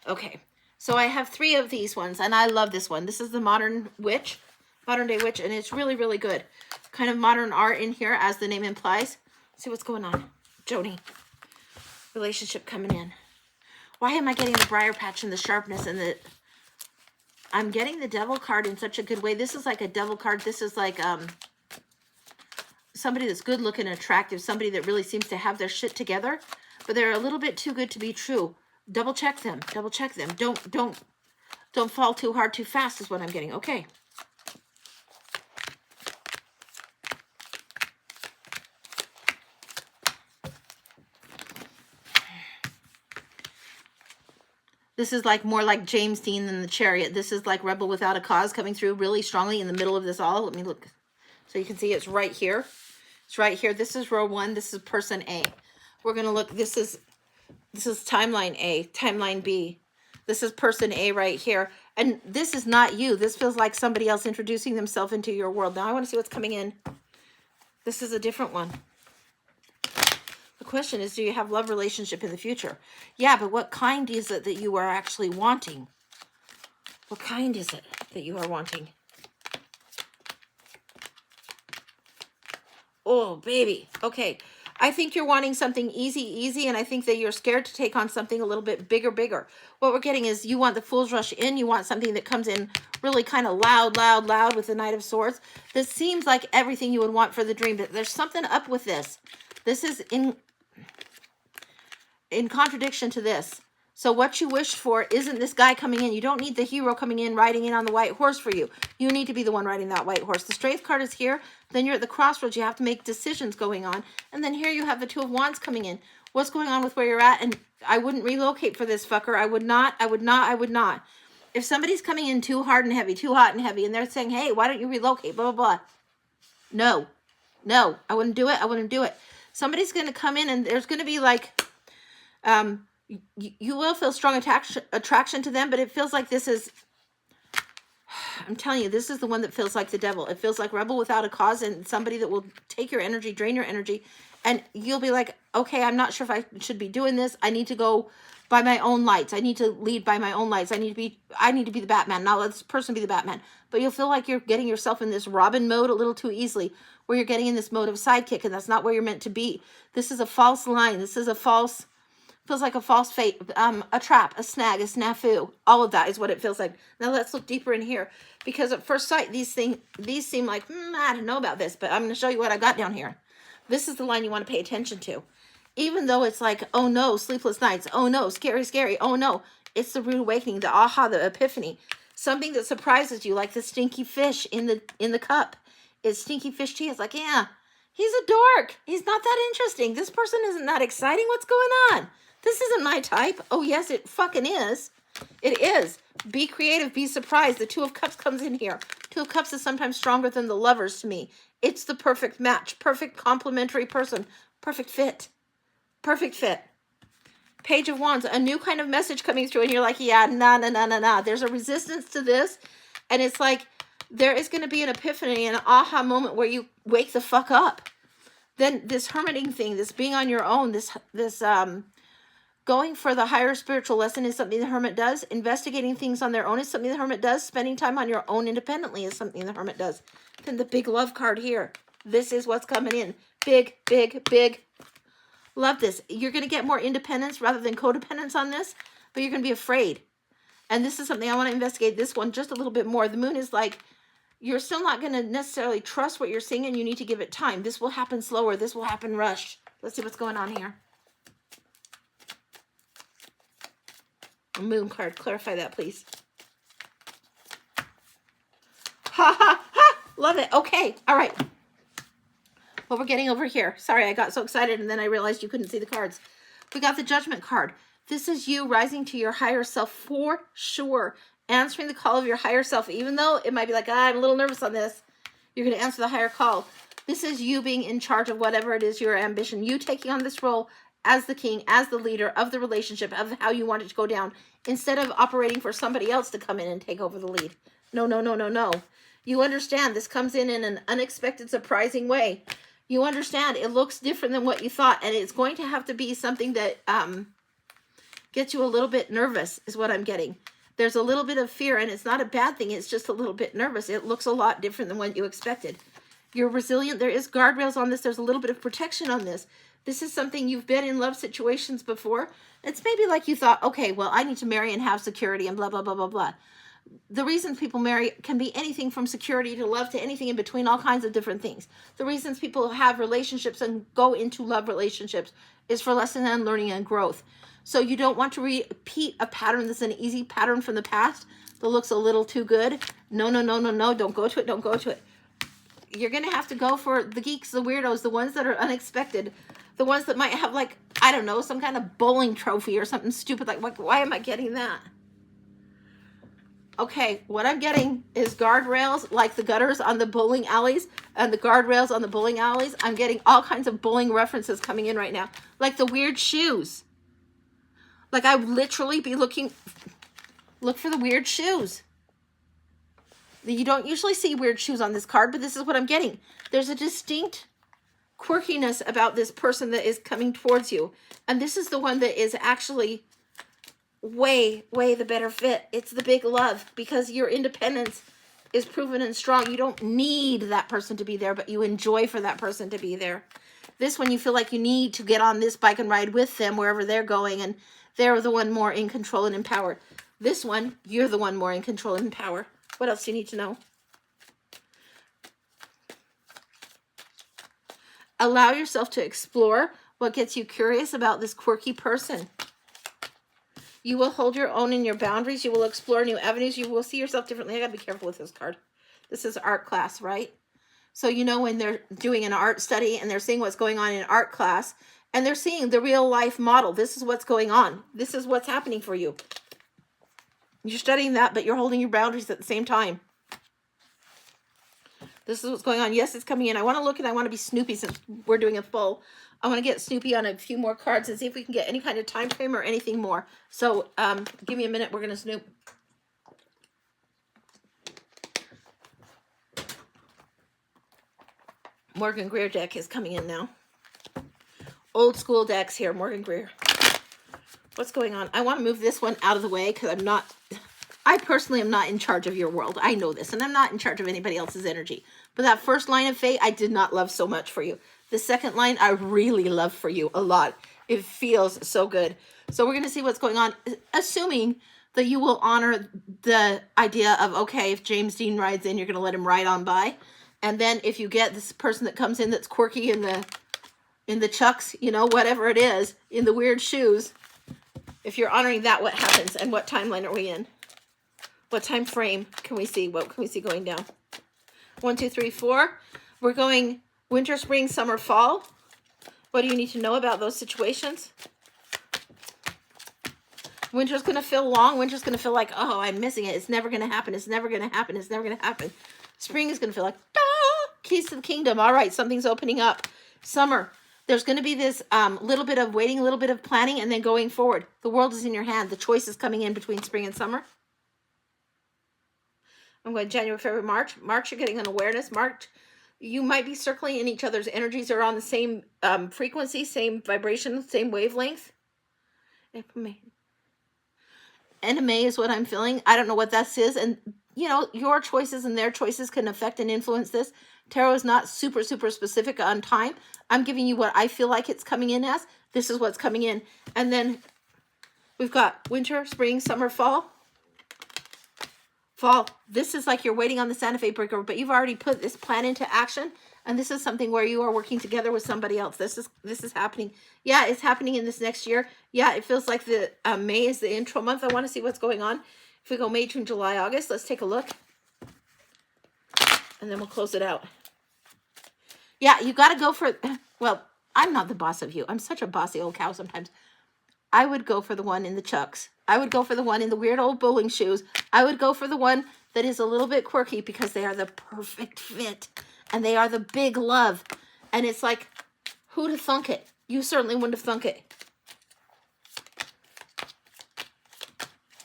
Okay, so I have 3 of these ones, and I love this one. This is the modern day witch, and it's really, really good. Kind of modern art in here, as the name implies. See what's going on. Joni, relationship coming in. Why am I getting the briar patch and the sharpness and the... I'm getting the devil card in such a good way. This is like a devil card. This is like somebody that's good looking and attractive, somebody that really seems to have their shit together, but they're a little bit too good to be true. Double check them. Double check them. Don't fall too hard too fast is what I'm getting. Okay. This is like more like James Dean than the Chariot. This is like Rebel Without a Cause coming through really strongly in the middle of this all. Let me look. So you can see it's right here. It's right here. This is row 1. This is person A. We're going to look. This is timeline A, timeline B. This is person A right here. And this is not you. This feels like somebody else introducing themselves into your world. Now I want to see what's coming in. This is a different one. The question is, do you have love relationship in the future? Yeah, but what kind is it that you are actually wanting? What kind is it that you are wanting? Oh, baby. Okay. I think you're wanting something easy, and I think that you're scared to take on something a little bit bigger. What we're getting is you want the Fool's Rush in. You want something that comes in really kind of loud with the Knight of Swords. This seems like everything you would want for the dream, but there's something up with this. This is in contradiction to this. So what you wished for isn't this guy coming in. You don't need the hero coming in, riding in on the white horse for you. You need to be the one riding that white horse. The Strength card is here. Then you're at the crossroads. You have to make decisions going on. And then here you have the 2 of Wands coming in. What's going on with where you're at? And I wouldn't relocate for this fucker. I would not. If somebody's coming in too hard and heavy, too hot and heavy, and they're saying, hey, why don't you relocate, blah, blah, blah. No, I wouldn't do it. Somebody's going to come in and there's going to be like... you will feel strong attraction to them, but it feels like this is, I'm telling you, this is the one that feels like the devil. It feels like Rebel Without a Cause and somebody that will take your energy, drain your energy, and you'll be like, okay, I'm not sure if I should be doing this. I need to go by my own lights. I need to lead by my own lights. I need to be the Batman. Now let this person be the Batman. But you'll feel like you're getting yourself in this Robin mode a little too easily, where you're getting in this mode of sidekick, and that's not where you're meant to be. This is a false line. This is a false... Feels like a false fate, a trap, a snag, a snafu. All of that is what it feels like. Now let's look deeper in here, because at first sight, these seem like, I don't know about this, but I'm going to show you what I got down here. This is the line you want to pay attention to. Even though it's like, oh no, sleepless nights. Oh no, scary. Oh no, it's the rude awakening, the aha, the epiphany. Something that surprises you, like the stinky fish in the cup. It's stinky fish tea. It's like, yeah, he's a dork. He's not that interesting. This person isn't that exciting. What's going on? This isn't my type. Oh, yes, it fucking is. It is. Be creative. Be surprised. The 2 of Cups comes in here. 2 of Cups is sometimes stronger than the Lovers to me. It's the perfect match. Perfect complementary person. Perfect fit. Perfect fit. Page of Wands. A new kind of message coming through, and you're like, yeah, nah. There's a resistance to this, and it's like there is going to be an epiphany, an aha moment where you wake the fuck up. Then this hermiting thing, this being on your own, this going for the higher spiritual lesson is something the hermit does. Investigating things on their own is something the hermit does. Spending time on your own independently is something the hermit does. Then the big love card here. This is what's coming in. Big. Love this. You're going to get more independence rather than codependence on this, but you're going to be afraid. And this is something I want to investigate this one just a little bit more. The moon is like, you're still not going to necessarily trust what you're seeing, and you need to give it time. This will happen slower. This will happen rushed. Let's see what's going on here. Moon card. Clarify that, please. Ha. Love it. Okay. All right. What we're getting over here. Sorry, I got so excited and then I realized you couldn't see the cards. We got the Judgment card. This is you rising to your higher self for sure. Answering the call of your higher self. Even though it might be like, I'm a little nervous on this. You're going to answer the higher call. This is you being in charge of whatever it is your ambition. You taking on this role as the king, as the leader of the relationship, of how you want it to go down, instead of operating for somebody else to come in and take over the lead. No. You understand this comes in an unexpected, surprising way. You understand it looks different than what you thought, and it's going to have to be something that gets you a little bit nervous is what I'm getting. There's a little bit of fear, and it's not a bad thing. It's just a little bit nervous. It looks a lot different than what you expected. You're resilient. There is guardrails on this. There's a little bit of protection on this. This is something you've been in love situations before. It's maybe like you thought, okay, well, I need to marry and have security and blah, blah, blah, blah, blah. The reasons people marry can be anything from security to love to anything in between, all kinds of different things. The reasons people have relationships and go into love relationships is for lesson and learning and growth. So you don't want to repeat a pattern that's an easy pattern from the past that looks a little too good. No, no, no, no, no. Don't go to it. Don't go to it. You're going to have to go for the geeks, the weirdos, the ones that are unexpected, the ones that might have, like, I don't know, some kind of bowling trophy or something stupid. Like, why am I getting that? Okay, what I'm getting is guardrails like the gutters on the bowling alleys and the guardrails on the bowling alleys. I'm getting all kinds of bowling references coming in right now. Like the weird shoes. Like I would literally be look for the weird shoes. You don't usually see weird shoes on this card, but this is what I'm getting. There's a distinct quirkiness about this person that is coming towards you. And this is the one that is actually way the better fit. It's the big love, because your independence is proven and strong. You don't need that person to be there, but you enjoy for that person to be there. This one, you feel like you need to get on this bike and ride with them wherever they're going, and they're the one more in control and in power. This one, you're the one more in control and in power. What else do you need to know? Allow yourself to explore what gets you curious about this quirky person. You will hold your own in your boundaries. You will explore new avenues. You will see yourself differently. I got to be careful with this card. This is art class, right? So you know when they're doing an art study and they're seeing what's going on in art class and they're seeing the real life model. This is what's going on. This is what's happening for you. You're studying that, but you're holding your boundaries at the same time. This is what's going on. Yes, it's coming in. I want to look and I want to be Snoopy since we're doing a full. I want to get Snoopy on a few more cards and see if we can get any kind of time frame or anything more. So give me a minute. We're going to snoop. Morgan Greer deck is coming in now. Old school decks here. Morgan Greer. What's going on? I want to move this one out of the way because I personally am not in charge of your world. I know this, and I'm not in charge of anybody else's energy. But that first line of fate, I did not love so much for you. The second line, I really love for you a lot. It feels so good. So we're going to see what's going on, assuming that you will honor the idea of, okay, if James Dean rides in, you're going to let him ride on by. And then if you get this person that comes in that's quirky in the chucks, you know, whatever it is, in the weird shoes, if you're honoring that, what happens? And what timeline are we in? What time frame can we see? What can we see going down? 1, 2, 3, 4. We're going winter, spring, summer, fall. What do you need to know about those situations? Winter's going to feel long. Winter's going to feel like, oh, I'm missing it. It's never going to happen. It's never going to happen. It's never going to happen. Spring is going to feel like, ah, keys to the kingdom. All right, something's opening up. Summer, there's going to be this little bit of waiting, a little bit of planning, and then going forward. The world is in your hand. The choice is coming in between spring and summer. I'm going January, February, March. March, you're getting an awareness. March, you might be circling in each other's energies or on the same frequency, same vibration, same wavelength. April, May. End of May is what I'm feeling. I don't know what that is. And, you know, your choices and their choices can affect and influence this. Tarot is not super specific on time. I'm giving you what I feel like it's coming in as. This is what's coming in. And then we've got winter, spring, summer, fall. Fall. This is like you're waiting on the Santa Fe breaker, but you've already put this plan into action. And this is something where you are working together with somebody else. This is happening. Yeah, it's happening in this next year. Yeah, it feels like the May is the intro month. I want to see what's going on. If we go May, June, July, August, let's take a look. And then we'll close it out. Yeah, you got to go for, well, I'm not the boss of you. I'm such a bossy old cow sometimes. I would go for the one in the chucks. I would go for the one in the weird old bowling shoes. I would go for the one that is a little bit quirky because they are the perfect fit. And they are the big love. And it's like, who'd have thunk it? You certainly wouldn't have thunk it.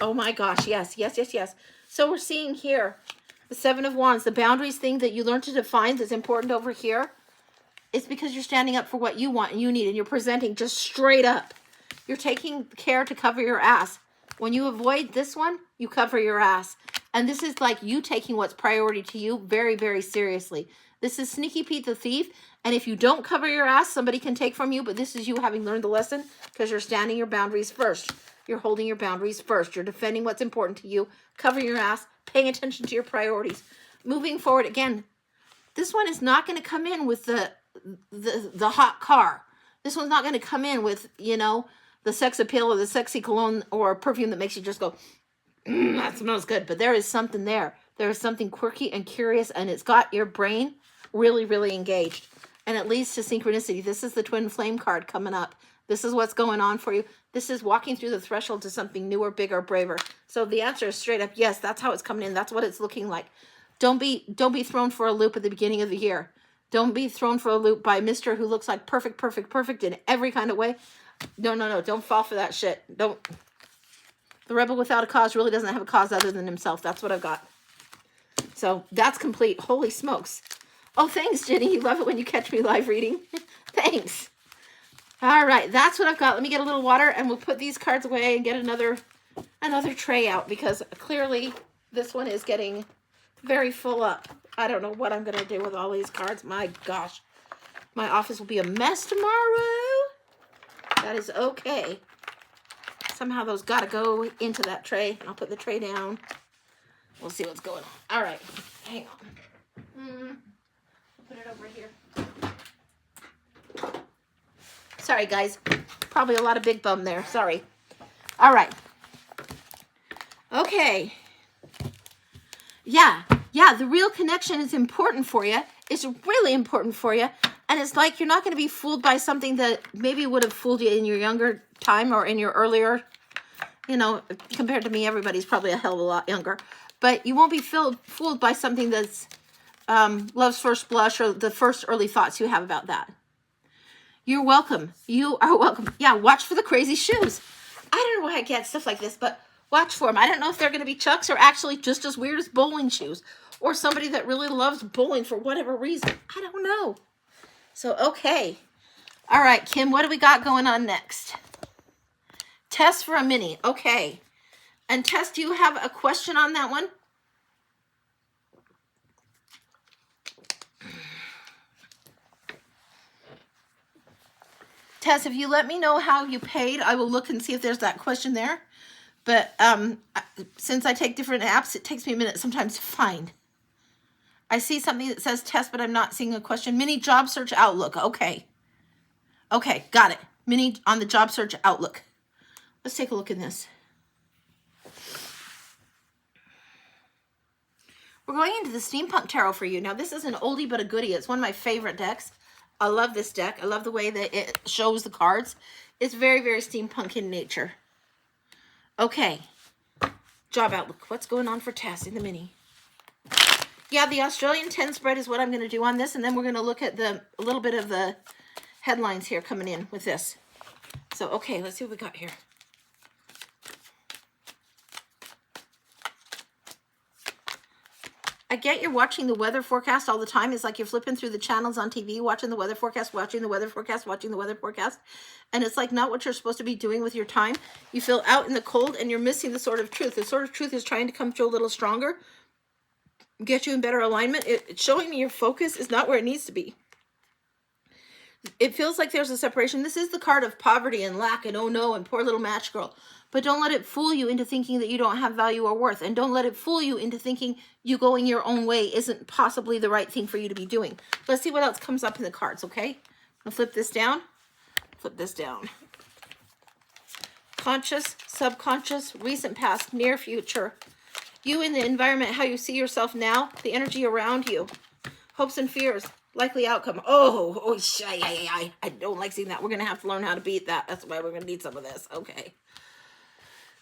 Oh my gosh, yes. So we're seeing here, the Seven of Wands, the boundaries thing that you learn to define that's important over here. It's because you're standing up for what you want and you need, and you're presenting just straight up. You're taking care to cover your ass. When you avoid this one, you cover your ass. And this is like you taking what's priority to you very, very seriously. This is Sneaky Pete the Thief. And if you don't cover your ass, somebody can take from you. But this is you having learned the lesson because you're standing your boundaries first. You're holding your boundaries first. You're defending what's important to you. Cover your ass. Paying attention to your priorities. Moving forward, again, this one is not going to come in with the hot car. This one's not going to come in with, you know, the sex appeal or the sexy cologne or perfume that makes you just go, that smells good. But there is something there. There is something quirky and curious, and it's got your brain really, really engaged. And it leads to synchronicity. This is the twin flame card coming up. This is what's going on for you. This is walking through the threshold to something newer, bigger, braver. So the answer is straight up yes. That's how it's coming in. That's what it's looking like. Don't be thrown for a loop at the beginning of the year. Don't be thrown for a loop by Mr. who looks like perfect, perfect, perfect in every kind of way. No, no, no. Don't fall for that shit. Don't. The rebel without a cause really doesn't have a cause other than himself. That's what I've got. So that's complete. Holy smokes. Oh, thanks, Jenny. You love it when you catch me live reading. Thanks. All right. That's what I've got. Let me get a little water and we'll put these cards away and get another tray out because clearly this one is getting very full up. I don't know what I'm going to do with all these cards. My gosh. My office will be a mess tomorrow. That is okay. Somehow those got to go into that tray. I'll put the tray down. We'll see what's going on. All right. Hang on. Put it over here. Sorry, guys. Probably a lot of big bum there. Sorry. All right. Okay. Yeah. The real connection is important for you. It's really important for you. And it's like you're not going to be fooled by something that maybe would have fooled you in your younger time or in your earlier, you know, compared to me, everybody's probably a hell of a lot younger. But you won't be fooled by something that's love's first blush or the first early thoughts you have about that. You're welcome. You are welcome. Yeah, watch for the crazy shoes. I don't know why I get stuff like this, but watch for them. I don't know if they're going to be Chucks or actually just as weird as bowling shoes or somebody that really loves bowling for whatever reason. I don't know. So, okay. All right, Kim, what do we got going on next? Test for a mini. Okay. And Tess, do you have a question on that one? Tess, if you let me know how you paid, I will look and see if there's that question there. But since I take different apps, it takes me a minute sometimes to find. I see something that says test, but I'm not seeing a question. Mini job search outlook. Okay. Okay, got it. Mini on the job search outlook. Let's take a look in this. We're going into the Steampunk Tarot for you. Now, this is an oldie but a goodie. It's one of my favorite decks. I love this deck. I love the way that it shows the cards. It's very, very steampunk in nature. Okay. Job outlook. What's going on for Tess in the mini? Yeah, the Australian 10 spread is what I'm going to do on this. And then we're going to look at a little bit of the headlines here coming in with this. So, okay, let's see what we got here. I get you're watching the weather forecast all the time. It's like you're flipping through the channels on TV, watching the weather forecast, watching the weather forecast, watching the weather forecast. And it's like not what you're supposed to be doing with your time. You feel out in the cold and you're missing the sword of truth. The sword of truth is trying to come through a little stronger, get you in better alignment. It's showing me your focus is not where it needs to be. It feels like there's a separation. This is the card of poverty and lack and oh no and poor little match girl. But don't let it fool you into thinking that you don't have value or worth. And don't let it fool you into thinking you going your own way isn't possibly the right thing for you to be doing. Let's see what else comes up in the cards, okay? I'll flip this down. Flip this down. Conscious, subconscious, recent past, near future. You in the environment, how you see yourself now, the energy around you. Hopes and fears, likely outcome. I don't like seeing that. We're going to have to learn how to beat that. That's why we're going to need some of this. Okay.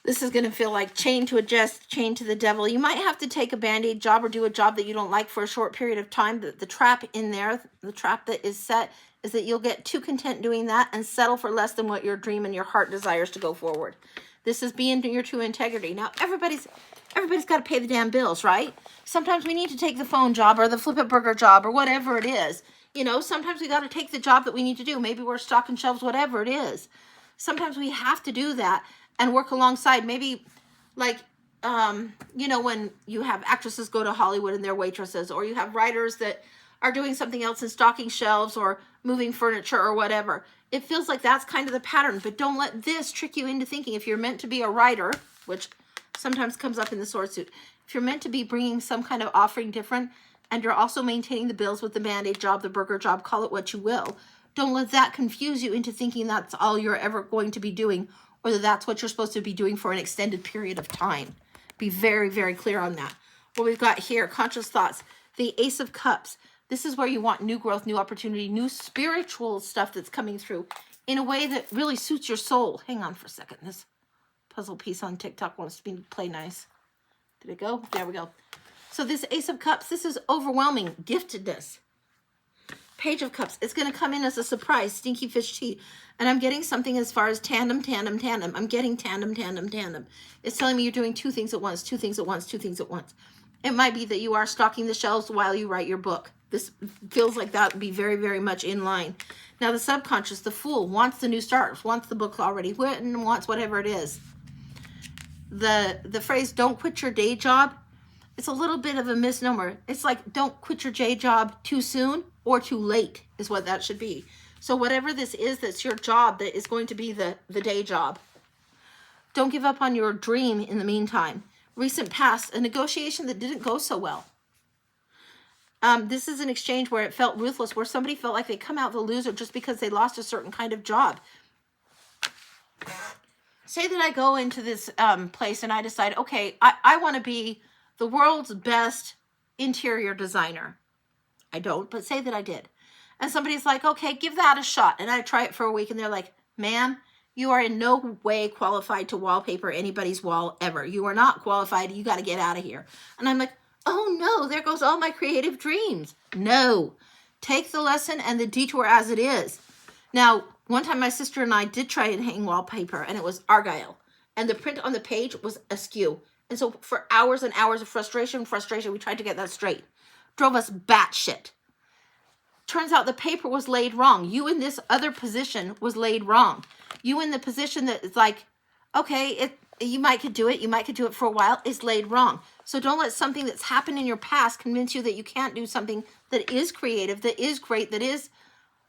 This is going to feel like chain to adjust, chain to the devil. You might have to take a Band-Aid job or do a job that you don't like for a short period of time. The trap in there, the trap that is set, is that you'll get too content doing that and settle for less than what your dream and your heart desires to go forward. This is being your true integrity. Now, everybody's got to pay the damn bills, right? Sometimes we need to take the phone job or the flip a burger job or whatever it is. You know, sometimes we got to take the job that we need to do. Maybe we're stocking shelves, whatever it is. sometimes we have to do that and work alongside. Maybe like, you know, when you have actresses go to Hollywood and they're waitresses, or you have writers that are doing something else and stocking shelves or moving furniture or whatever. It feels like that's kind of the pattern, but don't let this trick you into thinking if you're meant to be a writer, which sometimes comes up in the sword suit. If you're meant to be bringing some kind of offering different, and you're also maintaining the bills with the Band-Aid job, the burger job, call it what you will, don't let that confuse you into thinking that's all you're ever going to be doing, or that that's what you're supposed to be doing for an extended period of time. Be very, very clear on that. What we've got here, conscious thoughts, the Ace of Cups. This is where you want new growth, new opportunity, new spiritual stuff that's coming through in a way that really suits your soul. Hang on for a second. This puzzle piece on TikTok wants to play nice. Did it go? There we go. So this Ace of Cups, this is overwhelming giftedness. Page of Cups, it's going to come in as a surprise, stinky fish tea. And I'm getting something as far as tandem, tandem, tandem. I'm getting tandem, tandem, tandem. It's telling me you're doing two things at once, two things at once, two things at once. It might be that you are stocking the shelves while you write your book. This feels like that would be very, very much in line. Now the subconscious, the Fool, wants the new start, wants the book already written, wants whatever it is. The phrase, don't quit your day job, it's a little bit of a misnomer. It's like, don't quit your day job too soon or too late is what that should be. So whatever this is that's your job that is going to be the day job. Don't give up on your dream in the meantime. Recent past, a negotiation that didn't go so well. This is an exchange where it felt ruthless, where somebody felt like they come out the loser just because they lost a certain kind of job. Say that I go into this place and I decide, okay, I want to be the world's best interior designer. I don't, but say that I did. And somebody's like, okay, give that a shot. And I try it for a week and they're like, ma'am, you are in no way qualified to wallpaper anybody's wall ever. You are not qualified. You got to get out of here. And I'm like, oh no, there goes all my creative dreams. No, take the lesson and the detour as it is. Now, one time my sister and I did try and hang wallpaper and it was Argyle. And the print on the page was askew. And so for hours and hours of frustration, we tried to get that straight. Drove us batshit. Turns out the paper was laid wrong. You in this other position was laid wrong. You in the position that is like, okay, you might could do it. You might could do it for a while. Is laid wrong. So don't let something that's happened in your past convince you that you can't do something that is creative, that is great, that is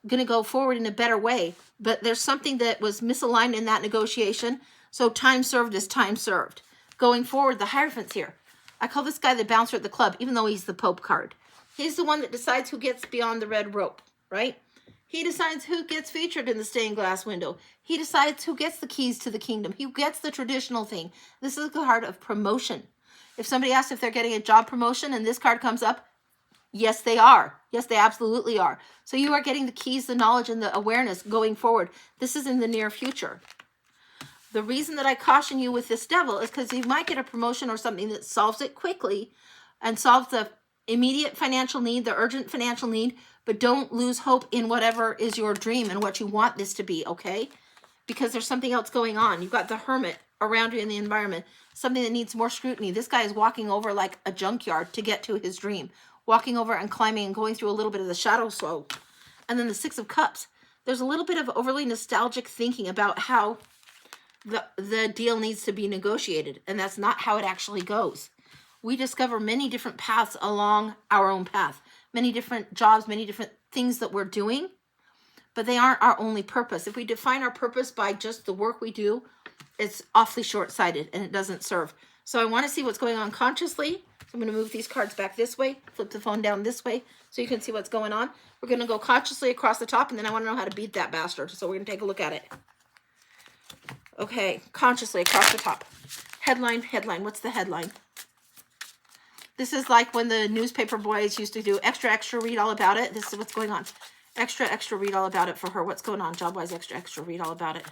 going to go forward in a better way. But there's something that was misaligned in that negotiation. So time served is time served. Going forward, the Hierophant's here. I call this guy the bouncer at the club, even though he's the Pope card. He's the one that decides who gets beyond the red rope, right? He decides who gets featured in the stained glass window. He decides who gets the keys to the kingdom. He gets the traditional thing. This is the card of promotion. If somebody asks if they're getting a job promotion and this card comes up, yes, they are. Yes, they absolutely are. So you are getting the keys, the knowledge, and the awareness going forward. This is in the near future. The reason that I caution you with this devil is because you might get a promotion or something that solves it quickly and solves the immediate financial need, the urgent financial need, but don't lose hope in whatever is your dream and what you want this to be, okay? Because there's something else going on. You've got the Hermit around you in the environment, something that needs more scrutiny. This guy is walking over like a junkyard to get to his dream, walking over and climbing and going through a little bit of the shadow slope. And then the Six of Cups. There's a little bit of overly nostalgic thinking about how the deal needs to be negotiated, and that's not how it actually goes. We discover many different paths along our own path, many different jobs, many different things that we're doing, but they aren't our only purpose. If we define our purpose by just the work we do, it's awfully short-sighted and it doesn't serve. So I want to see what's going on consciously. So I'm going to move these cards back this way, flip the phone down this way so you can see what's going on. We're going to go consciously across the top, and then I want to know how to beat that bastard. So we're going to take a look at it. Okay, consciously across the top. Headline. What's the headline? This is like when the newspaper boys used to do extra, read all about it. This is what's going on. Extra, read all about it for her. What's going on? Job-wise, extra, read all about it.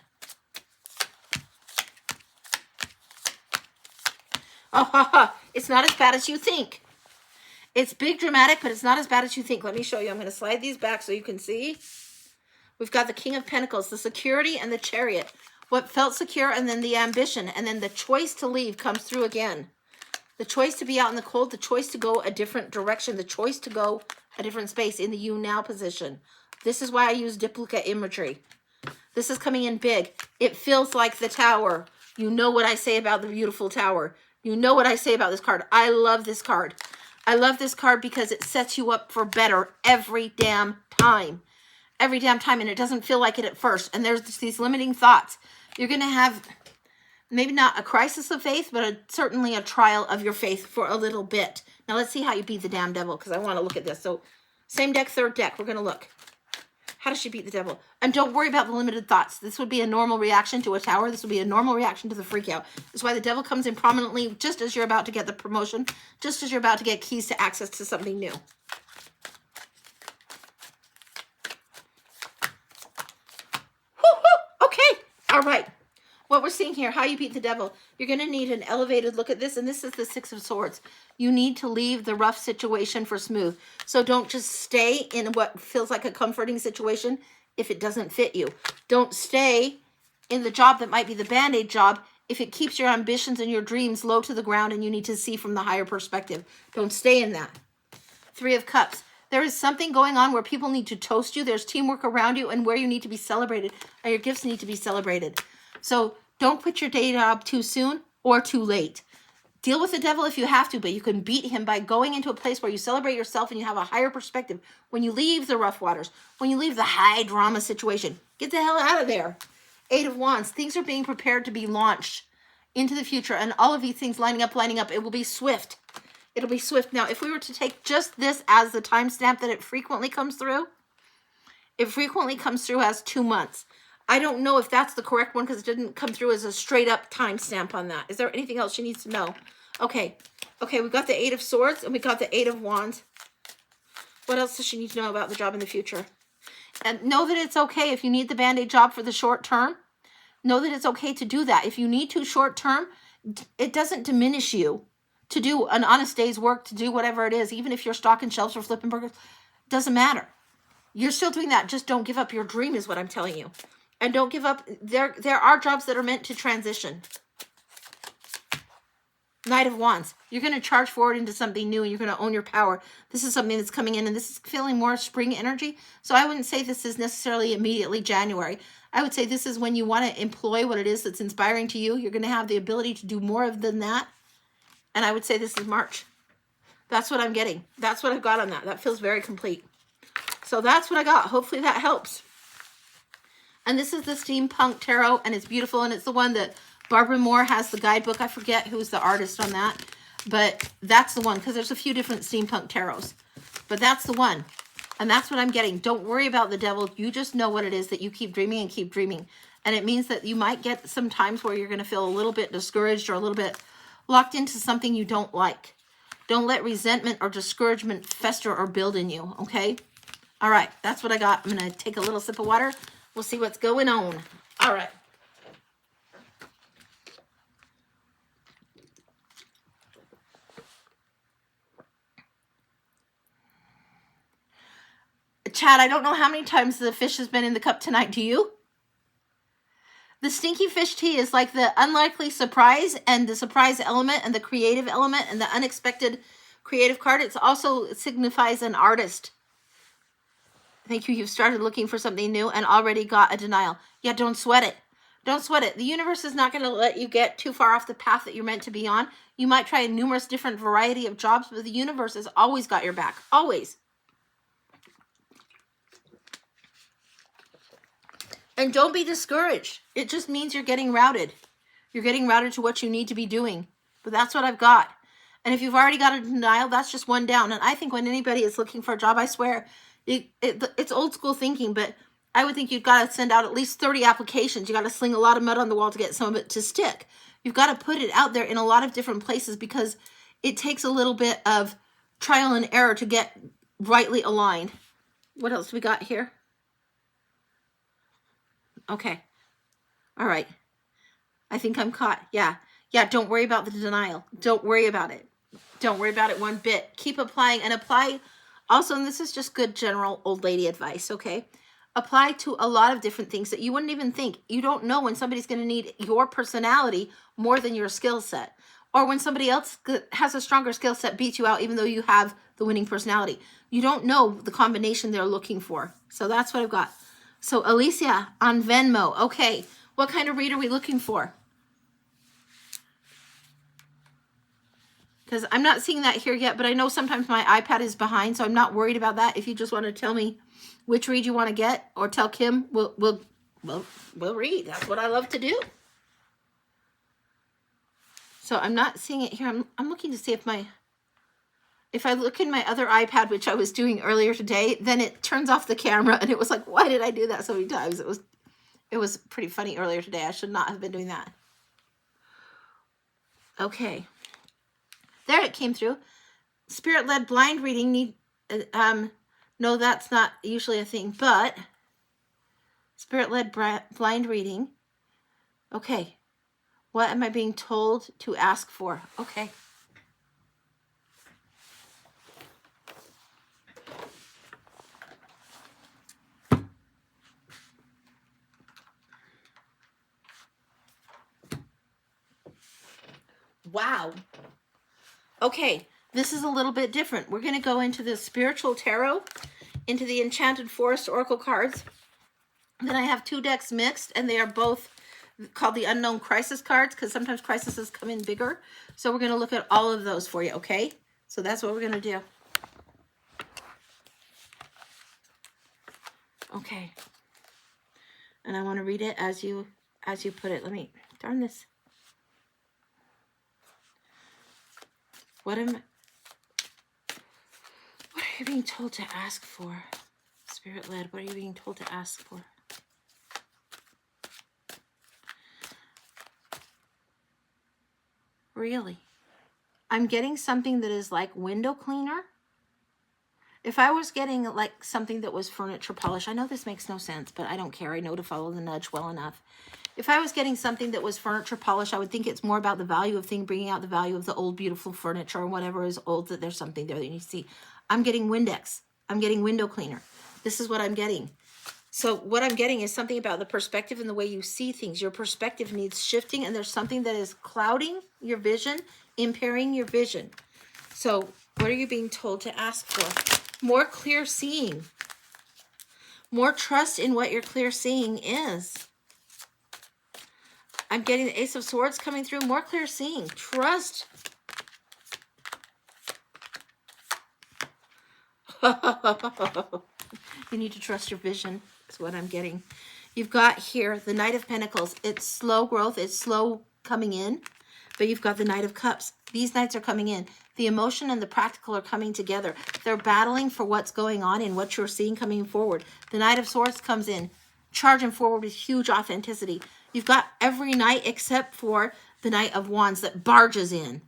Oh, ha, ha. It's not as bad as you think. It's big, dramatic, but it's not as bad as you think. Let me show you. I'm going to slide these back so you can see. We've got the King of Pentacles, the security, and the Chariot. What felt secure, and then the ambition, and then the choice to leave comes through again. The choice to be out in the cold, the choice to go a different direction, the choice to go a different space in the you now position. This is why I use duplicate imagery. This is coming in big. It feels like the Tower. You know what I say about the beautiful Tower. You know what I say about this card. I love this card. I love this card because it sets you up for better every damn time. Every damn time, and it doesn't feel like it at first. And there's these limiting thoughts. You're going to have maybe not a crisis of faith, but certainly a trial of your faith for a little bit. Now, let's see how you beat the damn devil, because I want to look at this. So, same deck, third deck. We're going to look. How does she beat the devil? And don't worry about the limited thoughts. This would be a normal reaction to a Tower. This would be a normal reaction to the freak out. That's why the devil comes in prominently just as you're about to get the promotion, just as you're about to get keys to access to something new. Woo-hoo! Okay. All right. What we're seeing here, how you beat the devil. You're going to need an elevated look at this, and this is the Six of Swords. You need to leave the rough situation for smooth. So don't just stay in what feels like a comforting situation if it doesn't fit you. Don't stay in the job that might be the Band-Aid job if it keeps your ambitions and your dreams low to the ground and you need to see from the higher perspective. Don't stay in that. Three of Cups. There is something going on where people need to toast you. There's teamwork around you and where you need to be celebrated, and your gifts need to be celebrated. So don't quit your day job too soon or too late. Deal with the devil if you have to, but you can beat him by going into a place where you celebrate yourself and you have a higher perspective. When you leave the rough waters, when you leave the high drama situation, get the hell out of there. Eight of Wands. Things are being prepared to be launched into the future, and all of these things lining up. It will be swift. It'll be swift. Now, if we were to take just this as the timestamp that it frequently comes through, it frequently comes through as 2 months. I don't know if that's the correct one because it didn't come through as a straight up timestamp on that. Is there anything else she needs to know? Okay. Okay, we got the Eight of Swords and we got the Eight of Wands. What else does she need to know about the job in the future? And know that it's okay if you need the Band-Aid job for the short term. Know that it's okay to do that. If you need to short term, it doesn't diminish you to do an honest day's work, to do whatever it is, even if you're stocking shelves or flipping burgers. Doesn't matter. You're still doing that. Just don't give up your dream is what I'm telling you. And don't give up. There are jobs that are meant to transition. Knight of Wands. You're going to charge forward into something new and you're going to own your power. This is something that's coming in and this is feeling more spring energy. So I wouldn't say this is necessarily immediately January. I would say this is when you want to employ what it is that's inspiring to you. You're going to have the ability to do more than that. And I would say this is March. That's what I'm getting. That's what I've got on that. That feels very complete. So that's what I got. Hopefully that helps. And this is the Steampunk Tarot, and it's beautiful, and it's the one that Barbara Moore has the guidebook. I forget who's the artist on that, but that's the one, because there's a few different Steampunk Tarots. But that's the one, and that's what I'm getting. Don't worry about the devil. You just know what it is that you keep dreaming and keep dreaming. And it means that you might get some times where you're going to feel a little bit discouraged or a little bit locked into something you don't like. Don't let resentment or discouragement fester or build in you, okay? All right, that's what I got. I'm going to take a little sip of water. We'll see what's going on. All right. Chad, I don't know how many times the fish has been in the cup tonight. Do you? The stinky fish tea is like the unlikely surprise and the surprise element and the creative element and the unexpected creative card. It signifies an artist. Thank you. You've started looking for something new and already got a denial. Yeah, don't sweat it. Don't sweat it. The universe is not going to let you get too far off the path that you're meant to be on. You might try a numerous different variety of jobs, but the universe has always got your back. Always. And don't be discouraged. It just means you're getting routed. You're getting routed to what you need to be doing. But that's what I've got. And if you've already got a denial, that's just one down. And I think when anybody is looking for a job, I swear, it's old school thinking, but I would think you've got to send out at least 30 applications. You got to sling a lot of mud on the wall to get some of it to stick. You've got to put it out there in a lot of different places because it takes a little bit of trial and error to get rightly aligned. What else we got here? Okay. All right. I think I'm caught. Yeah. Yeah, don't worry about the denial. Don't worry about it. Don't worry about it one bit. Keep applying and apply. Also, and this is just good general old lady advice, okay? Apply to a lot of different things that you wouldn't even think. You don't know when somebody's going to need your personality more than your skill set. Or when somebody else has a stronger skill set beats you out even though you have the winning personality. You don't know the combination they're looking for. So that's what I've got. So Alicia on Venmo. Okay. What kind of read are we looking for? Because I'm not seeing that here yet, but I know sometimes my iPad is behind, so I'm not worried about that. If you just want to tell me which read you want to get, or tell Kim, we'll read. That's what I love to do. So I'm not seeing it here. I'm looking to see if I look in my other iPad, which I was doing earlier today, then it turns off the camera, and it was like, why did I do that so many times? It was pretty funny earlier today. I should not have been doing that. Okay. There it came through. Spirit-led blind reading no, that's not usually a thing, but spirit-led blind reading. Okay. What am I being told to ask for? Okay. Wow. Okay, this is a little bit different. We're going to go into the spiritual tarot, into the Enchanted Forest Oracle cards. Then I have 2 decks mixed, and they are both called the Unknown Crisis cards, because sometimes crises come in bigger. So we're going to look at all of those for you, okay? So that's what we're going to do. Okay. And I want to read it as you put it. Let me, darn this. What are you being told to ask for? Spirit-led, what are you being told to ask for? Really? I'm getting something that is like window cleaner. If I was getting like something that was furniture polish, I know this makes no sense, but I don't care. I know to follow the nudge well enough. If I was getting something that was furniture polish, I would think it's more about the value of thing, bringing out the value of the old, beautiful furniture or whatever is old, that there's something there that you see. I'm getting Windex. I'm getting window cleaner. This is what I'm getting. So what I'm getting is something about the perspective and the way you see things. Your perspective needs shifting, and there's something that is clouding your vision, impairing your vision. So what are you being told to ask for? More clear seeing. More trust in what your clear seeing is. I'm getting the Ace of Swords coming through. More clear seeing. Trust. You need to trust your vision. Is what I'm getting. You've got here the Knight of Pentacles. It's slow growth. It's slow coming in. But you've got the Knight of Cups. These Knights are coming in. The emotion and the practical are coming together. They're battling for what's going on and what you're seeing coming forward. The Knight of Swords comes in, charging forward with huge authenticity. You've got every knight except for the Knight of Wands that barges in.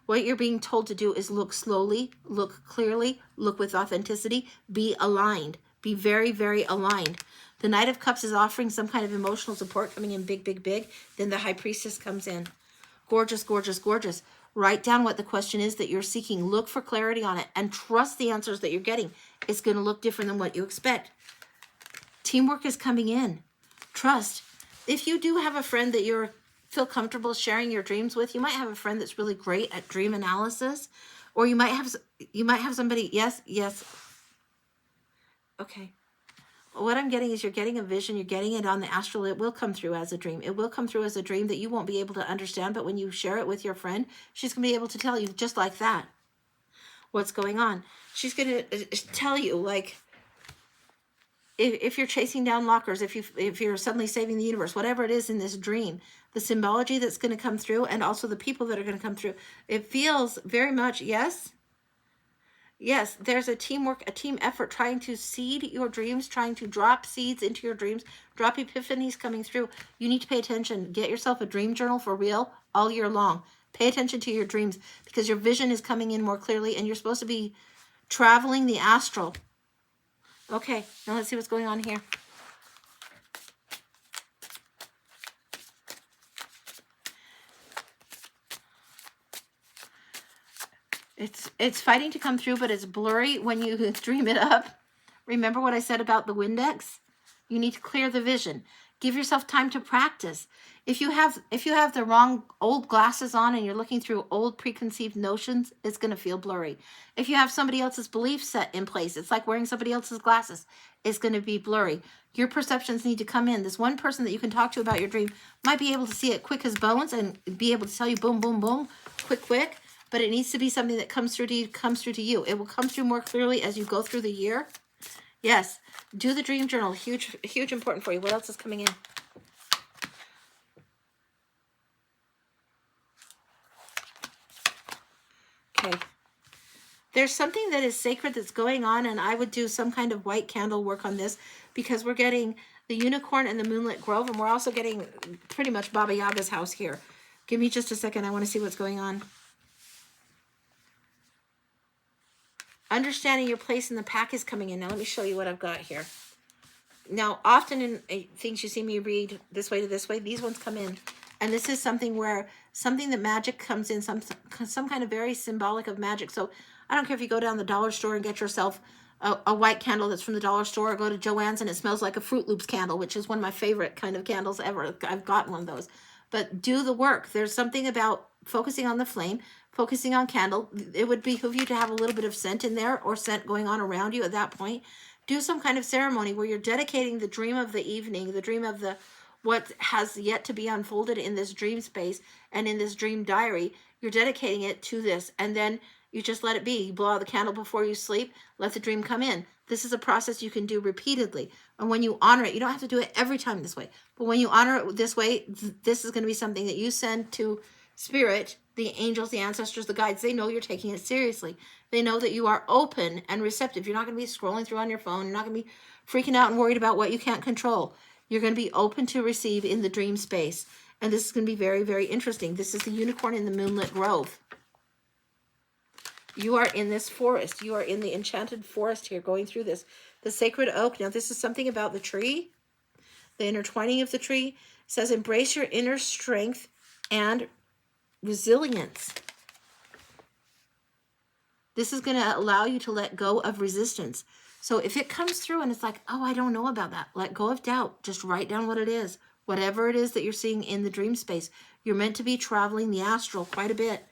What you're being told to do is look slowly, look clearly, look with authenticity, be aligned. Be very, very aligned. The Knight of Cups is offering some kind of emotional support, coming in big, big, big. Then the High Priestess comes in. Gorgeous, gorgeous, gorgeous. Write down what the question is that you're seeking. Look for clarity on it and trust the answers that you're getting. It's going to look different than what you expect. Teamwork is coming in. Trust. If you do have a friend that you feel comfortable sharing your dreams with, you might have a friend that's really great at dream analysis, or you might have somebody. Yes. Okay. What I'm getting is you're getting a vision. You're getting it on the astral. It will come through as a dream. It will come through as a dream that you won't be able to understand, but when you share it with your friend, she's going to be able to tell you just like that what's going on. She's going to tell you, like, if you're chasing down lockers, if you're suddenly saving the universe, whatever it is in this dream, the symbology that's going to come through, and also the people that are going to come through, it feels very much, yes, there's a teamwork, a team effort, trying to seed your dreams, trying to drop seeds into your dreams, drop epiphanies coming through. You need to pay attention. Get yourself a dream journal for real all year long. Pay attention to your dreams, because your vision is coming in more clearly, and you're supposed to be traveling the astral. Okay, now let's see what's going on here. It's fighting to come through, but it's blurry when you dream it up. Remember what I said about the Windex? You need to clear the vision. Give yourself time to practice. If you have the wrong old glasses on and you're looking through old preconceived notions, it's going to feel blurry. If you have somebody else's belief set in place, it's like wearing somebody else's glasses. It's going to be blurry. Your perceptions need to come in. This one person that you can talk to about your dream might be able to see it quick as bones and be able to tell you boom, boom, boom, quick, but it needs to be something that comes through to you. It will come through more clearly as you go through the year. Yes, do the dream journal. Huge, huge important for you. What else is coming in? Okay. There's something that is sacred that's going on, and I would do some kind of white candle work on this because we're getting the unicorn and the moonlit grove, and we're also getting pretty much Baba Yaga's house here. Give me just a second. I want to see what's going on. Understanding your place in the pack is coming in. Now, let me show you what I've got here. Now, often in things you see me read this way to this way, these ones come in. And this is something where something that magic comes in, some kind of very symbolic of magic. So I don't care if you go down the dollar store and get yourself a white candle that's from the dollar store, or go to Joann's and it smells like a Fruit Loops candle, which is one of my favorite kind of candles ever. I've gotten one of those. But do the work. There's something about focusing on the flame, focusing on candle. It would behoove you to have a little bit of scent in there, or scent going on around you at that point. Do some kind of ceremony where you're dedicating the dream of the evening, the dream of the what has yet to be unfolded in this dream space and in this dream diary. You're dedicating it to this, and then you just let it be. You blow out the candle before you sleep, let the dream come in. This is a process you can do repeatedly. And when you honor it, you don't have to do it every time this way, but when you honor it this way, this is going to be something that you send to spirit, the angels, the ancestors, the guides. They know you're taking it seriously. They know that you are open and receptive. You're not going to be scrolling through on your phone. You're not going to be freaking out and worried about what you can't control. You're going to be open to receive in the dream space. And this is going to be very, very interesting. This is the unicorn in the moonlit grove. You are in this forest. You are in the enchanted forest here, going through this. The sacred oak. Now, this is something about the tree. The intertwining of the tree. It says, embrace your inner strength and resilience. This is going to allow you to let go of resistance. So if it comes through and it's like, oh, I don't know about that, let go of doubt. Just write down what it is. Whatever it is that you're seeing in the dream space. You're meant to be traveling the astral quite a bit.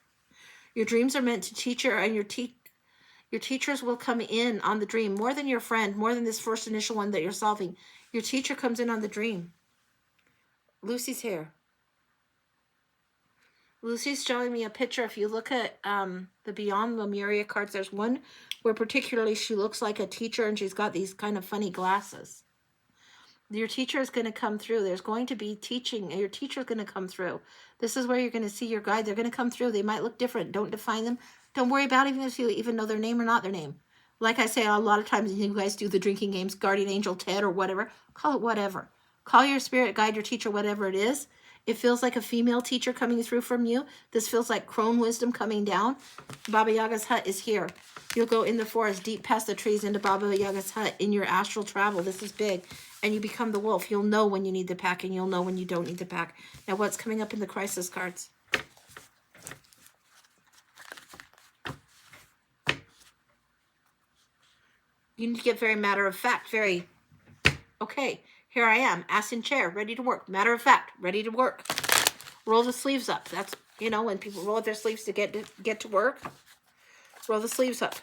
Your dreams are meant to teach you, and your teachers will come in on the dream more than your friend, more than this first initial one that you're solving. Your teacher comes in on the dream. Lucy's here. Lucy's showing me a picture. If you look at the Beyond Lemuria cards, there's one where particularly she looks like a teacher and she's got these kind of funny glasses. Your teacher is going to come through. There's going to be teaching, and your teacher is going to come through. This is where you're going to see your guide. They're going to come through. They might look different. Don't define them. Don't worry about even if you even know their name or not their name. Like I say, a lot of times you guys do the drinking games, Guardian Angel, Ted, or whatever. Call it whatever. Call your spirit guide, your teacher, whatever it is. It feels like a female teacher coming through from you. This feels like crone wisdom coming down. Baba Yaga's hut is here. You'll go in the forest, deep past the trees, into Baba Yaga's hut in your astral travel. This is big. And you become the wolf. You'll know when you need the pack, and you'll know when you don't need the pack. Now, what's coming up in the crisis cards? You need to get very matter of fact, very, okay, here I am, ass in chair, ready to work. Matter of fact, ready to work. Roll the sleeves up. That's, you know, when people roll up their sleeves to get to work. Roll the sleeves up.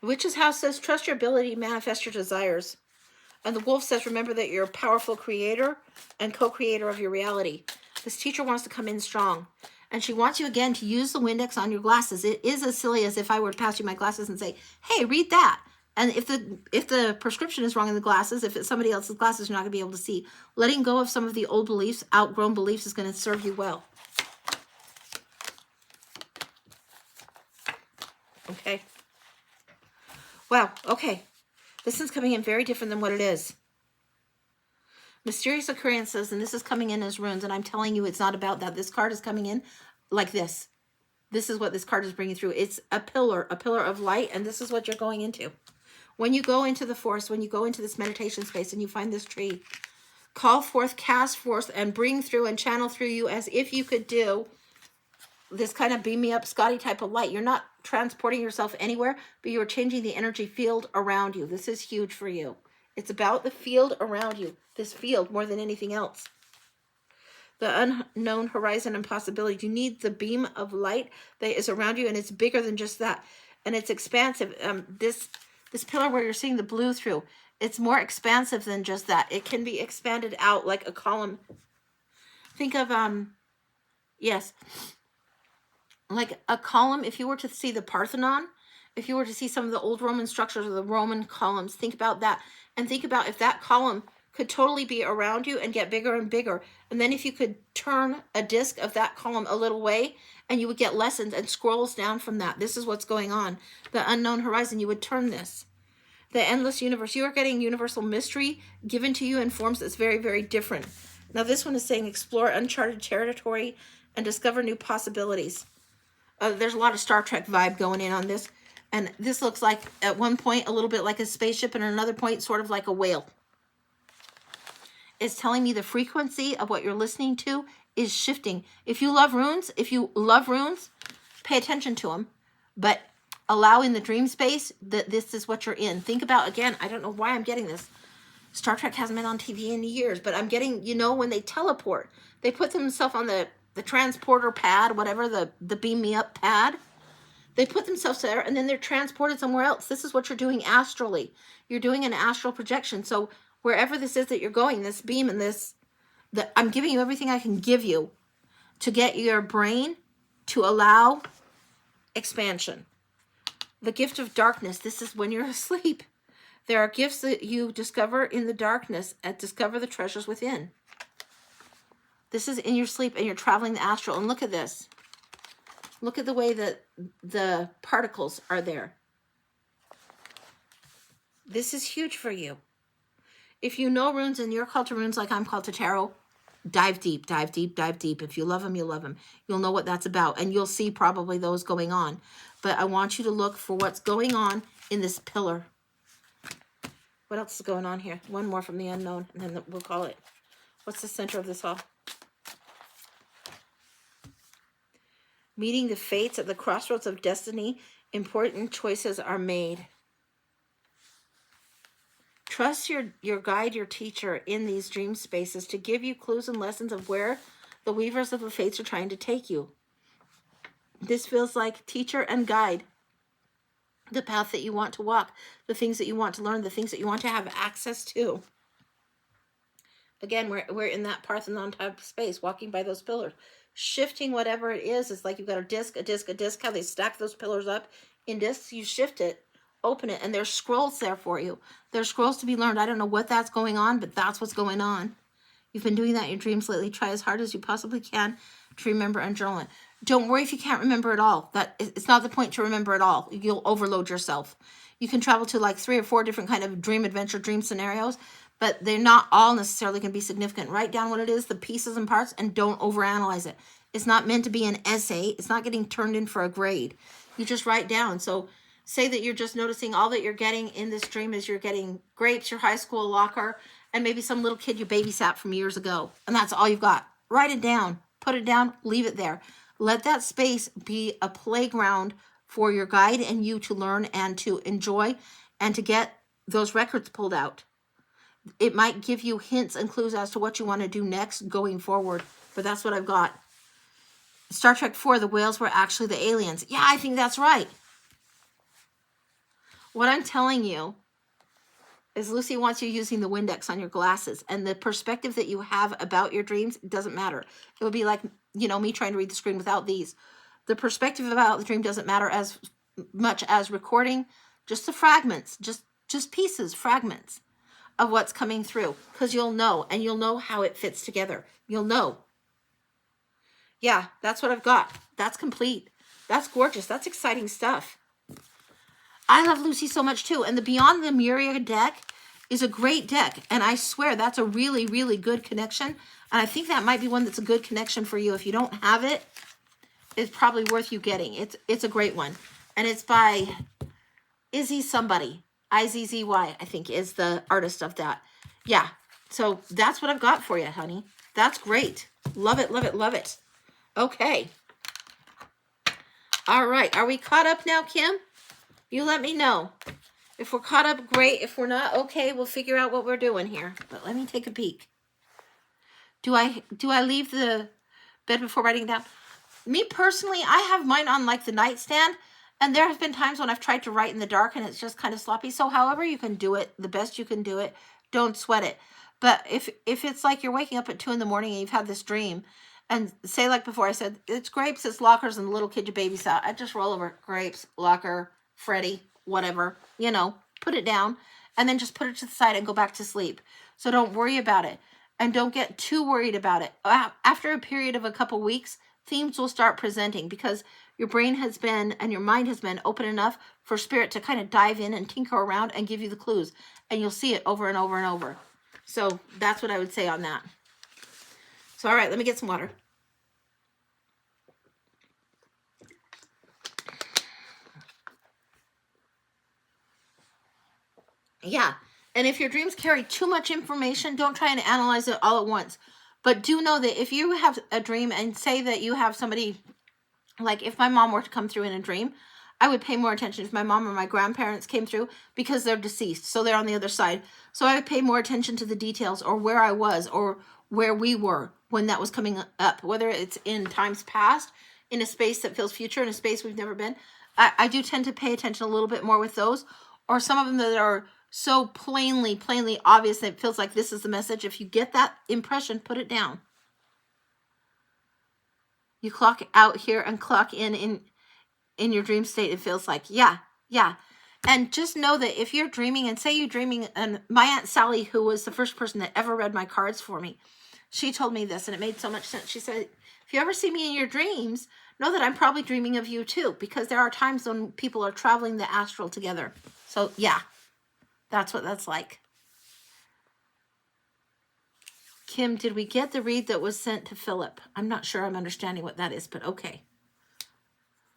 The Witch's house says, trust your ability to manifest your desires. And the wolf says, remember that you're a powerful creator and co-creator of your reality. This teacher wants to come in strong. And she wants you, again, to use the Windex on your glasses. It is as silly as if I were to pass you my glasses and say, hey, read that. And if the prescription is wrong in the glasses, if it's somebody else's glasses, you're not going to be able to see. Letting go of some of the old beliefs, outgrown beliefs, is going to serve you well. Okay. Wow. Okay. This is coming in very different than what it is. Mysterious occurrences, and this is coming in as runes, and I'm telling you it's not about that. This card is coming in like this. This is what this card is bringing through. It's a pillar of light, and this is what you're going into. When you go into the forest, when you go into this meditation space and you find this tree, call forth, cast forth, and bring through and channel through you as if you could do this kind of beam me up Scotty type of light. You're not transporting yourself anywhere, but you are changing the energy field around you. This is huge for you. It's about the field around you, this field more than anything else. The unknown horizon and possibility. You need the beam of light that is around you, and it's bigger than just that. And it's expansive. This pillar where you're seeing the blue through, it's more expansive than just that. It can be expanded out like a column. Think of, yes, like a column. If you were to see the Parthenon, if you were to see some of the old Roman structures or the Roman columns, think about that. And think about if that column could totally be around you and get bigger and bigger. And then if you could turn a disc of that column a little way, and you would get lessons and scrolls down from that. This is what's going on. The unknown horizon, you would turn this. The endless universe, you are getting universal mystery given to you in forms that's very, very different. Now this one is saying explore uncharted territory and discover new possibilities. There's a lot of Star Trek vibe going in on this. And this looks like, at one point, a little bit like a spaceship, and at another point, sort of like a whale. It's telling me the frequency of what you're listening to is shifting. If you love runes, pay attention to them. But allow in the dream space that this is what you're in. Think about, again, I don't know why I'm getting this. Star Trek hasn't been on TV in years, but I'm getting, you know, when they teleport, they put themselves on the transporter pad, whatever, the beam me up pad. They put themselves there, and then they're transported somewhere else. This is what you're doing astrally. You're doing an astral projection. So wherever this is that you're going, this beam and this, I'm giving you everything I can give you to get your brain to allow expansion. The gift of darkness. This is when you're asleep. There are gifts that you discover in the darkness and discover the treasures within. This is in your sleep, and you're traveling the astral. And look at this. Look at the way that the particles are there. This is huge for you. If you know runes and you're called to runes like I'm called to tarot, dive deep, dive deep, dive deep. If you love them, you love them. You'll know what that's about, and you'll see probably those going on. But I want you to look for what's going on in this pillar. What else is going on here? One more from the unknown, and then we'll call it. What's the center of this all? Meeting the fates at the crossroads of destiny, important choices are made. Trust your guide, your teacher in these dream spaces to give you clues and lessons of where the weavers of the fates are trying to take you. This feels like teacher and guide. The path that you want to walk, the things that you want to learn, the things that you want to have access to. Again, we're in that Parthenon type of space, walking by those pillars. Shifting whatever it is. It's like you've got a disc, how they stack those pillars up in discs. You shift it, open it, and there's scrolls there for you. There's scrolls to be learned. I don't know what that's going on, but that's what's going on. You've been doing that in your dreams lately. Try as hard as you possibly can to remember and journal it. Don't worry if you can't remember it all. It's not the point to remember it all. You'll overload yourself. You can travel to like 3 or 4 different kind of dream adventure, dream scenarios, but they're not all necessarily going to be significant. Write down what it is, the pieces and parts, and don't overanalyze it. It's not meant to be an essay. It's not getting turned in for a grade. You just write down. So say that you're just noticing all that you're getting in this dream is you're getting grapes, your high school locker, and maybe some little kid you babysat from years ago. And that's all you've got. Write it down. Put it down. Leave it there. Let that space be a playground for your guide and you to learn and to enjoy and to get those records pulled out. It might give you hints and clues as to what you want to do next going forward. But that's what I've got. Star Trek 4, the whales were actually the aliens. Yeah, I think that's right. What I'm telling you is Lucy wants you using the Windex on your glasses. And the perspective that you have about your dreams doesn't matter. It would be like, you know, me trying to read the screen without these. The perspective about the dream doesn't matter as much as recording just the fragments, just pieces, fragments of what's coming through. Because you'll know, and you'll know how it fits together. You'll know. Yeah, that's what I've got. That's complete. That's gorgeous. That's exciting stuff. I love Lucy so much too. And the Beyond the Myria deck is a great deck. And I swear that's a really, really good connection. And I think that might be one that's a good connection for you. If you don't have it, it's probably worth you getting. It's a great one. And it's by Izzy somebody. I-Z-Z-Y, I think, is the artist of that. Yeah. So that's what I've got for you, honey. That's great. Love it, love it, love it. Okay. All right. Are we caught up now, Kim? You let me know. If we're caught up, great. If we're not, okay, we'll figure out what we're doing here. But let me take a peek. Do I leave the bed before writing down? Me personally, I have mine on like the nightstand, and there have been times when I've tried to write in the dark and it's just kind of sloppy. So however you can do it, the best you can do it, don't sweat it. But if it's like you're waking up at 2 a.m. and you've had this dream, and say like before I said, it's grapes, it's lockers, and the little kid you babysat, I just roll over grapes, locker, Freddy, whatever, you know, put it down, and then just put it to the side and go back to sleep. So don't worry about it. And don't get too worried about it. After a period of a couple weeks, themes will start presenting because your brain has been and your mind has been open enough for spirit to kind of dive in and tinker around and give you the clues. And you'll see it over and over and over. So that's what I would say on that. So, all right, let me get some water. Yeah. And if your dreams carry too much information, don't try and analyze it all at once. But do know that if you have a dream and say that you have somebody, like if my mom were to come through in a dream, I would pay more attention if my mom or my grandparents came through because they're deceased. So they're on the other side. So I would pay more attention to the details or where I was or where we were when that was coming up, whether it's in times past, in a space that feels future, in a space we've never been. I do tend to pay attention a little bit more with those, or some of them that are so plainly obvious that it feels like this is the message. If you get that impression, put it down. You clock out here and clock in your dream state. It feels like, yeah. And just know that if you're dreaming, and say you're dreaming, and my Aunt Sally, who was the first person that ever read my cards for me, she told me this, and it made so much sense. She said, if you ever see me in your dreams, know that I'm probably dreaming of you too, because there are times when people are traveling the astral together. So yeah, that's what that's like. Kim, did we get the read that was sent to Philip? I'm not sure I'm understanding what that is, but okay.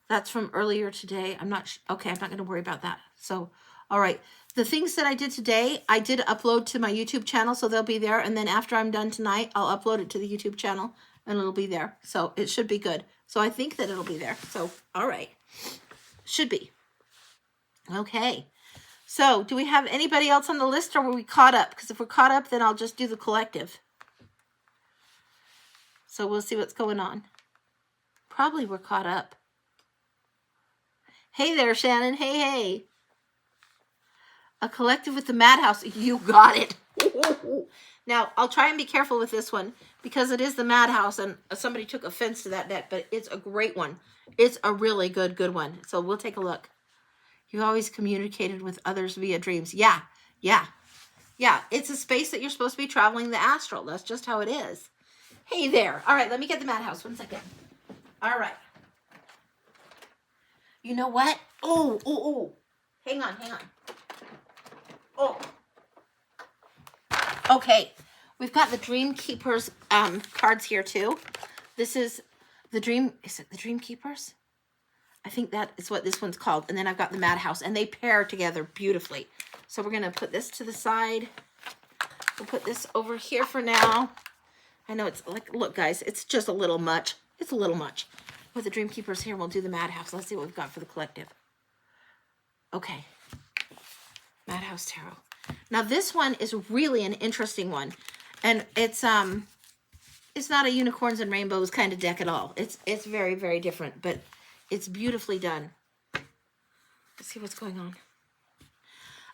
That's from earlier today. I'm not okay, I'm not going to worry about that. So, all right. The things that I did today, I did upload to my YouTube channel, so they'll be there. And then after I'm done tonight, I'll upload it to the YouTube channel, and it'll be there. So it should be good. So I think that it'll be there. So, all right. Should be. Okay. So, do we have anybody else on the list, or were we caught up? Because if we're caught up, then I'll just do the collective. So we'll see what's going on. Probably we're caught up. Hey there, Shannon. Hey. A collective with the Madhouse. You got it. Now, I'll try and be careful with this one because it is the Madhouse, and somebody took offense to that deck, but it's a great one. It's a really good one. So we'll take a look. You always communicated with others via dreams. Yeah. It's a space that you're supposed to be traveling the astral. That's just how it is. Hey there. All right, let me get the Madhouse. 1 second. All right. You know what? Oh. Hang on. Oh. Okay. We've got the Dream Keepers cards here too. This is the Dream. Is it the Dream Keepers? I think that is what this one's called. And then I've got the Madhouse, and they pair together beautifully. So we're going to put this to the side. We'll put this over here for now. I know it's like, look guys, it's just a little much. It's a little much. With the Dream Keepers here, we'll do the Madhouse. Let's see what we've got for the collective. Okay. Madhouse Tarot. Now this one is really an interesting one. And it's not a unicorns and rainbows kind of deck at all. It's very, very different, but it's beautifully done. Let's see what's going on.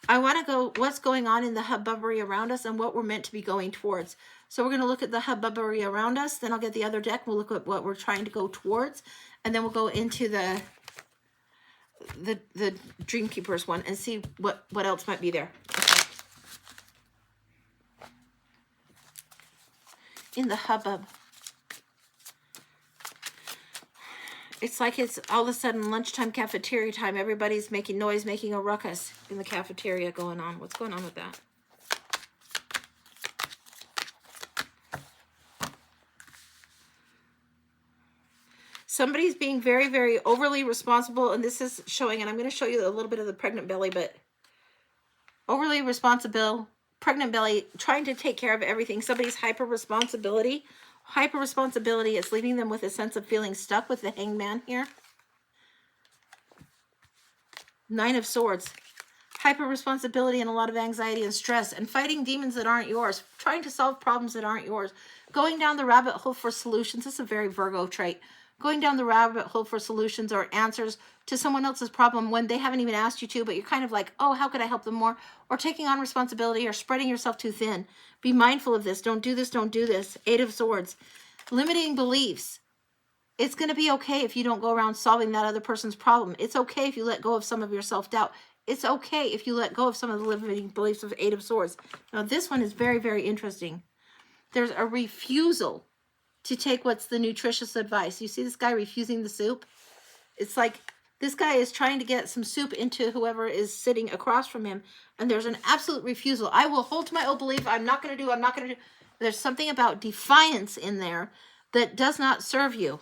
I want to go what's going on in the hubbubbery around us and what we're meant to be going towards. So we're going to look at the hubbubbery around us. Then I'll get the other deck. We'll look at what we're trying to go towards. And then we'll go into the Dream Keepers one and see what else might be there. Okay. In the hubbub. It's like it's all of a sudden lunchtime cafeteria time. Everybody's making noise, making a ruckus in the cafeteria going on. What's going on with that? Somebody's being very, very overly responsible, and this is showing, and I'm going to show you a little bit of the pregnant belly, but overly responsible, pregnant belly, trying to take care of everything. Somebody's hyper responsibility is leaving them with a sense of feeling stuck with the hangman here. 9 of Swords. Hyper responsibility and a lot of anxiety and stress, and fighting demons that aren't yours, trying to solve problems that aren't yours, going down the rabbit hole for solutions. This is a very Virgo trait. Going down the rabbit hole for solutions or answers to someone else's problem when they haven't even asked you to, but you're kind of like, oh, how could I help them more? Or taking on responsibility or spreading yourself too thin. Be mindful of this. Don't do this. Don't do this. 8 of Swords. Limiting beliefs. It's going to be okay if you don't go around solving that other person's problem. It's okay if you let go of some of your self-doubt. It's okay if you let go of some of the limiting beliefs of 8 of Swords. Now, this one is very, very interesting. There's a refusal to take what's the nutritious advice. You see this guy refusing the soup? It's like this guy is trying to get some soup into whoever is sitting across from him, and there's an absolute refusal. I will hold to my old belief. I'm not going to do. There's something about defiance in there that does not serve you.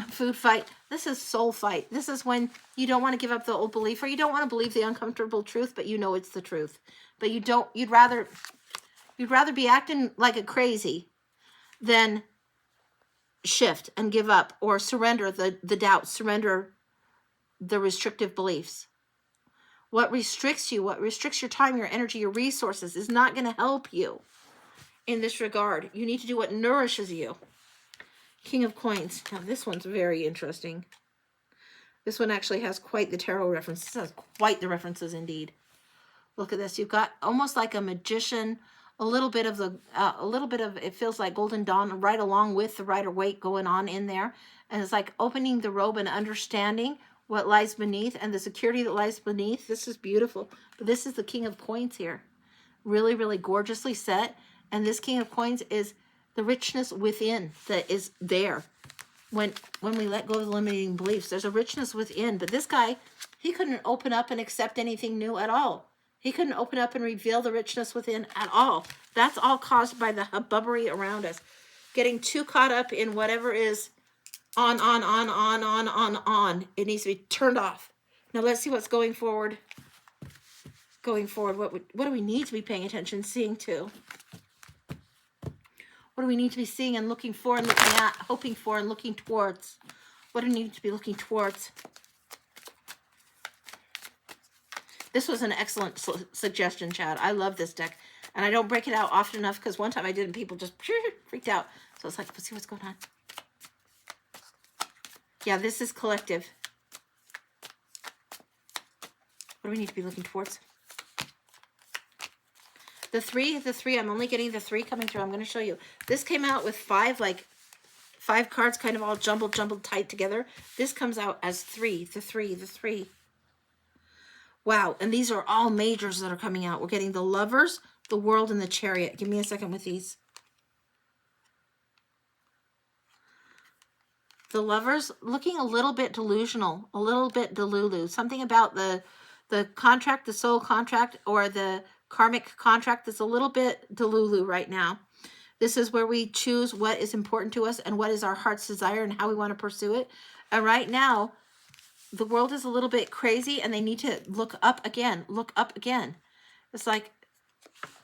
Food fight. This is soul fight. This is when you don't want to give up the old belief, or you don't want to believe the uncomfortable truth, but you know it's the truth. But you'd rather be acting like a crazy than shift and give up or surrender the doubts, surrender the restrictive beliefs. What restricts you, what restricts your time, your energy, your resources is not going to help you in this regard. You need to do what nourishes you. King of Coins. Now, this one's very interesting. This one actually has quite the tarot reference. This has quite the references indeed. Look at this. You've got almost like a magician, a little bit of, it feels like Golden Dawn right along with the Rider-Waite going on in there. And it's like opening the robe and understanding what lies beneath and the security that lies beneath. This is beautiful. But this is the King of Coins here. Really, really gorgeously set. And this King of Coins is the richness within that is there. When we let go of the limiting beliefs, there's a richness within. But this guy, he couldn't open up and accept anything new at all. He couldn't open up and reveal the richness within at all. That's all caused by the hubbubbery around us. Getting too caught up in whatever is on. It needs to be turned off. Now let's see what's going forward. What do we need to be paying attention, seeing to? What do we need to be seeing and looking for and looking at, hoping for and looking towards? What do we need to be looking towards? This was an excellent suggestion, Chad. I love this deck. And I don't break it out often enough because one time I did and people just freaked out. So it's like, let's see what's going on. Yeah, this is collective. What do we need to be looking towards? The three, I'm only getting the 3 coming through. I'm going to show you. This came out with 5 cards kind of all jumbled tight together. This comes out as 3, the 3. Wow, and these are all majors that are coming out. We're getting the Lovers, the World, and the Chariot. Give me a second with these. The Lovers looking a little bit delusional, a little bit delulu. Something about the contract, the soul contract, or the karmic contract that's a little bit delulu right now. This is where we choose what is important to us and what is our heart's desire and how we want to pursue it. And right now, the world is a little bit crazy and they need to look up again. Look up again. It's like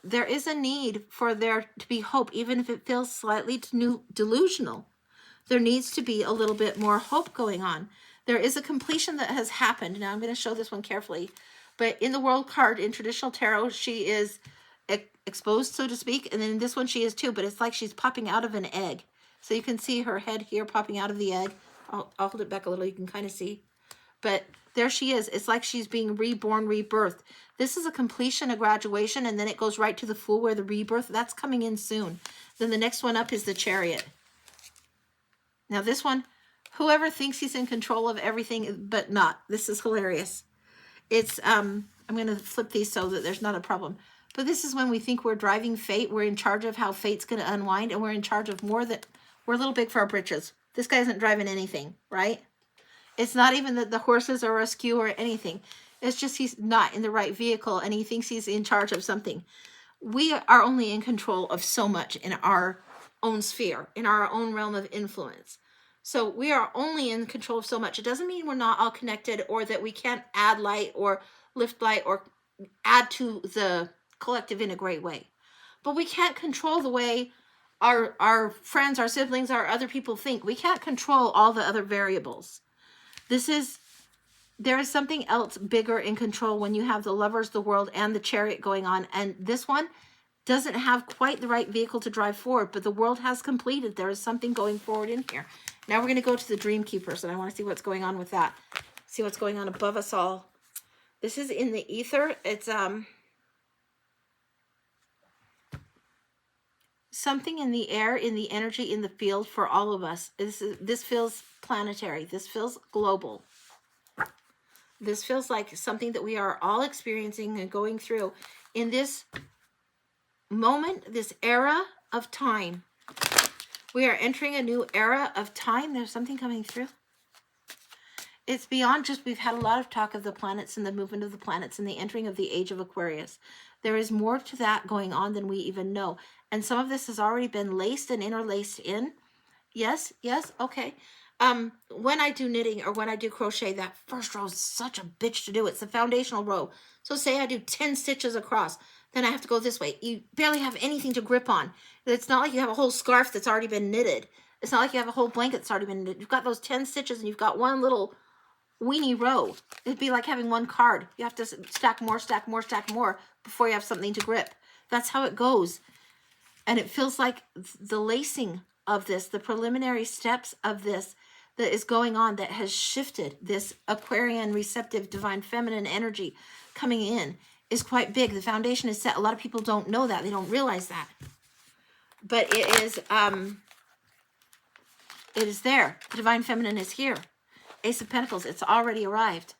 there is a need for there to be hope, even if it feels slightly delusional. There needs to be a little bit more hope going on. There is a completion that has happened. Now I'm going to show this one carefully. But in the World card, in traditional tarot, she is exposed, so to speak. And then in this one, she is too. But it's like she's popping out of an egg. So you can see her head here popping out of the egg. I'll hold it back a little. You can kind of see. But there she is. It's like she's being reborn, rebirthed. This is a completion, a graduation. And then it goes right to the Fool, where the rebirth, that's coming in soon. Then the next one up is the Chariot. Now this one, whoever thinks he's in control of everything, but not. This is hilarious. It's, I'm going to flip these so that there's not a problem. But this is when we think we're driving fate. We're in charge of how fate's going to unwind. And we're in charge of more that we're a little big for our britches. This guy isn't driving anything, right? It's not even that the horses are askew or anything. It's just he's not in the right vehicle and he thinks he's in charge of something. We are only in control of so much in our own sphere, in our own realm of influence. So we are only in control of so much. It doesn't mean we're not all connected or that we can't add light or lift light or add to the collective in a great way. But we can't control the way our friends, our siblings, our other people think. We can't control all the other variables. This is there is something else bigger in control when you have the Lovers, the World, and the Chariot going on. And this one doesn't have quite the right vehicle to drive forward, but the World has completed. There is something going forward in here. Now we're going to go to the Dream Keepers, and I want to see what's going on with that. See what's going on above us all. This is in the ether. It's something in the air, in the energy, in the field for all of us. This feels planetary. This feels global. This feels like something that we are all experiencing and going through in this moment, this era of time. We are entering a new era of time. There's something coming through. It's beyond just, we've had a lot of talk of the planets and the movement of the planets and the entering of the age of Aquarius. There is more to that going on than we even know. And some of this has already been laced and interlaced in. Yes, yes, okay. When I do knitting or when I do crochet, that first row is such a bitch to do. It's the foundational row. So say I do 10 stitches across, then I have to go this way. You barely have anything to grip on. It's not like you have a whole scarf that's already been knitted. It's not like you have a whole blanket that's already been knitted. You've got those 10 stitches and you've got one little weeny row. It'd be like having one card. You have to stack more, stack more, stack more before you have something to grip. That's how it goes. And it feels like the lacing of this, the preliminary steps of this that is going on, that has shifted this Aquarian receptive divine feminine energy coming in, is quite big. The foundation is set. A lot of people don't know that. They don't realize that. But it is there. The divine feminine is here. Ace of Pentacles, it's already arrived.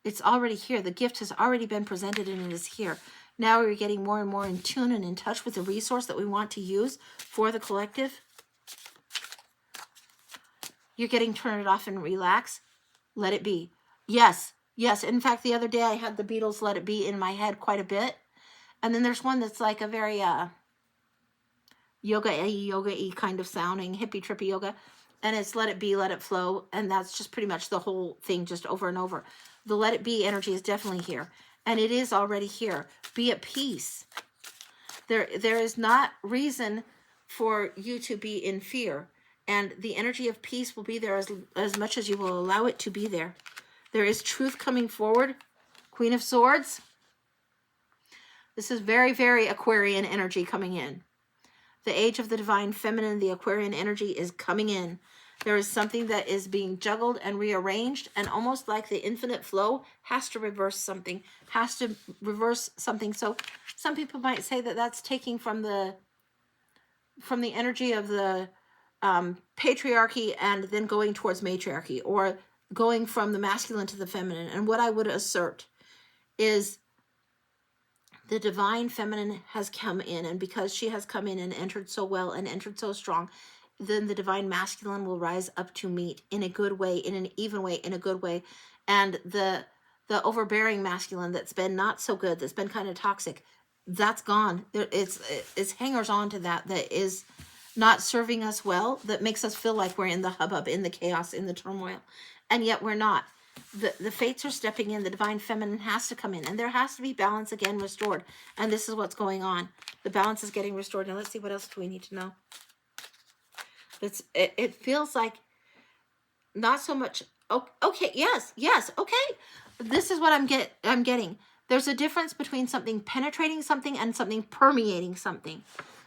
It's already here. The gift has already been presented and it is here. Now we're getting more and more in tune and in touch with the resource that we want to use for the collective. You're getting turn it off and relax. Let it be. Yes, yes. In fact, the other day I had the Beatles' Let It Be in my head quite a bit. And then there's one that's like a very yoga-y kind of sounding, hippie trippy yoga. And it's let it be, let it flow. And that's just pretty much the whole thing, just over and over. The let it be energy is definitely here. And it is already here. Be at peace. There is not reason for you to be in fear. And the energy of peace will be there as much as you will allow it to be there. There is truth coming forward. Queen of Swords. This is very, very Aquarian energy coming in. The age of the divine feminine, the Aquarian energy is coming in. There is something that is being juggled and rearranged, and almost like the infinite flow has to reverse something, So some people might say that that's taking from the energy of the patriarchy and then going towards matriarchy, or going from the masculine to the feminine. And what I would assert is the divine feminine has come in, and because she has come in and entered so well and entered so strong, then the divine masculine will rise up to meet in a good way, in an even way, in a good way. And the overbearing masculine that's been not so good, that's been kind of toxic, that's gone. It's hangers on to that is not serving us well, that makes us feel like we're in the hubbub, in the chaos, in the turmoil. And yet we're not. The fates are stepping in. The divine feminine has to come in, and there has to be balance again restored. And this is what's going on. The balance is getting restored. Now let's see, what else do we need to know? It feels like not so much. Okay, yes, okay. This is what I'm getting. There's a difference between something penetrating something and something permeating something.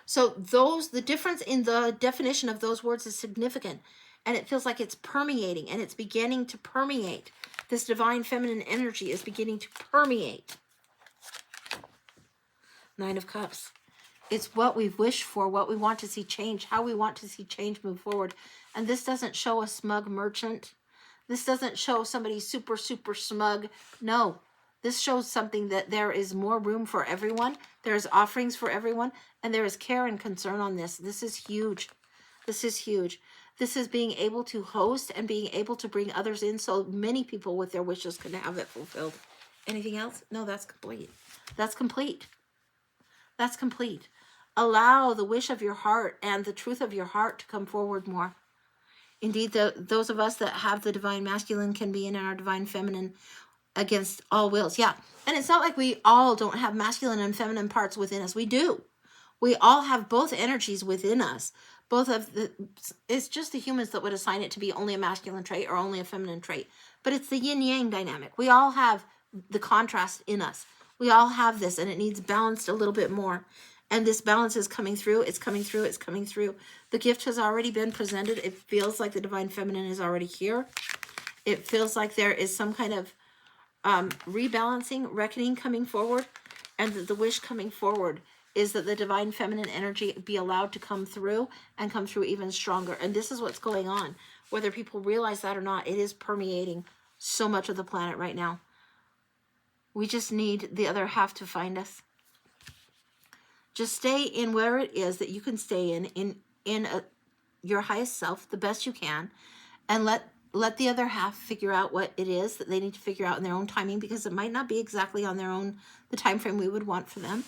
So the difference in the definition of those words is significant. And it feels like it's permeating, and it's beginning to permeate. This divine feminine energy is beginning to permeate. Nine of Cups. It's what we've wished for, what we want to see change, how we want to see change move forward. And this doesn't show a smug merchant. This doesn't show somebody super, super smug. No, this shows something that there is more room for everyone. There's offerings for everyone, and there is care and concern on this. This is huge. This is huge. This is being able to host and being able to bring others in so many people with their wishes can have it fulfilled. Anything else? No, that's complete. That's complete. That's complete. Allow the wish of your heart and the truth of your heart to come forward more. Indeed, those of us that have the divine masculine can be in our divine feminine against all wills. Yeah, and it's not like we all don't have masculine and feminine parts within us. We do. We all have both energies within us, Both of the, it's just the humans that would assign it to be only a masculine trait or only a feminine trait. But it's the yin yang dynamic. We all have the contrast in us. We all have this, and it needs balanced a little bit more. And this balance is coming through. It's coming through. It's coming through. The gift has already been presented. It feels like the divine feminine is already here. It feels like there is some kind of rebalancing, reckoning coming forward, and that the wish coming forward is that the divine feminine energy be allowed to come through and come through even stronger. And this is what's going on. Whether people realize that or not, it is permeating so much of the planet right now. We just need the other half to find us. Just stay in where it is that you can stay in your highest self the best you can, and let the other half figure out what it is that they need to figure out in their own timing, because it might not be exactly on the time frame we would want for them.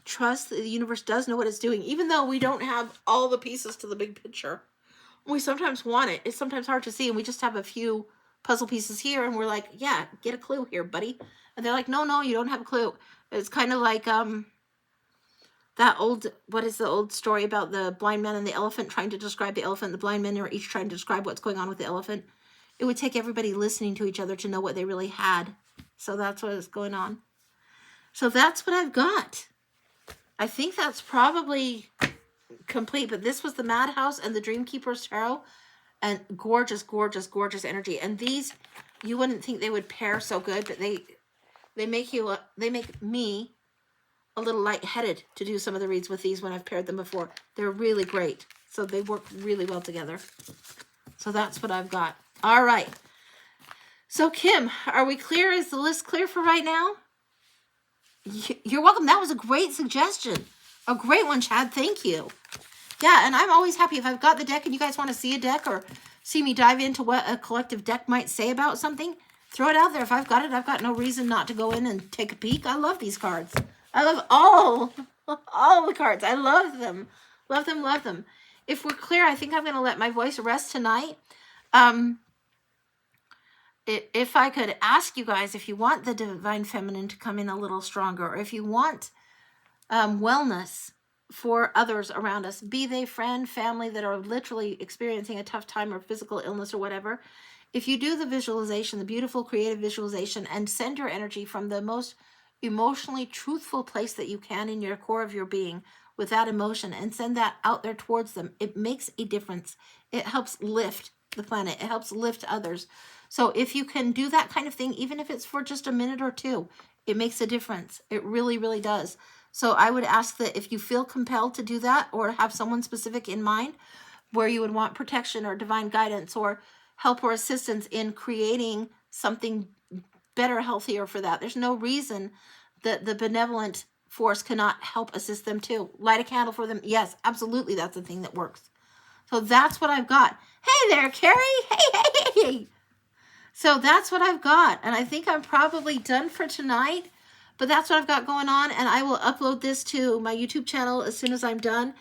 Trust that the universe does know what it's doing, even though we don't have all the pieces to the big picture. We sometimes want it. It's sometimes hard to see, and we just have a few puzzle pieces here, and we're like, yeah, get a clue here, buddy. And they're like, no, you don't have a clue. It's kind of like that old, what is the old story about the blind man and the elephant trying to describe the elephant? The blind men are each trying to describe what's going on with the elephant. It would take everybody listening to each other to know what they really had. So that's what is going on. So that's what I've got. I think that's probably complete, but this was the Madhouse and the Dreamkeeper's Tarot, and gorgeous, gorgeous, gorgeous energy. And these, you wouldn't think they would pair so good, but they make me a little lightheaded to do some of the reads with these when I've paired them before. They're really great. So they work really well together. So that's what I've got. All right. So Kim, are we clear? Is the list clear for right now? You're welcome. That was a great suggestion. A great one, Chad. Thank you. Yeah, and I'm always happy if I've got the deck and you guys want to see a deck or see me dive into what a collective deck might say about something, throw it out there. If I've got it, I've got no reason not to go in and take a peek. I love these cards. I love all the cards. I love them. Love them, love them. If we're clear, I think I'm going to let my voice rest tonight. If I could ask you guys, if you want the divine feminine to come in a little stronger, or if you want wellness for others around us, be they friend, family that are literally experiencing a tough time or physical illness or whatever, if you do the visualization, the beautiful creative visualization, and send your energy from the most emotionally truthful place that you can in your core of your being with that emotion and send that out there towards them, it makes a difference. It helps lift the planet. It helps lift others. So if you can do that kind of thing, even if it's for just a minute or two, it makes a difference. It really, really does. So I would ask that if you feel compelled to do that or have someone specific in mind where you would want protection or divine guidance or help or assistance in creating something better, healthier for that. There's no reason that the benevolent force cannot help assist them too. Light a candle for them. Yes, absolutely. That's the thing that works. So that's what I've got. Hey there, Carrie. Hey. So that's what I've got. And I think I'm probably done for tonight. But that's what I've got going on. And I will upload this to my YouTube channel as soon as I'm done.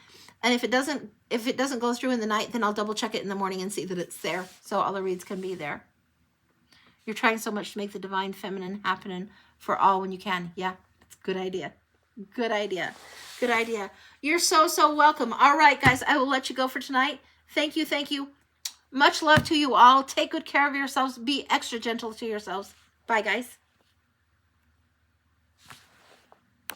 And if it doesn't go through in the night, then I'll double check it in the morning and see that it's there. So all the reads can be there. You're trying so much to make the divine feminine happening for all when you can. Yeah, it's a good idea. Good idea. Good idea. You're so, so welcome. All right, guys, I will let you go for tonight. Thank you. Thank you. Much love to you all. Take good care of yourselves. Be extra gentle to yourselves. Bye, guys.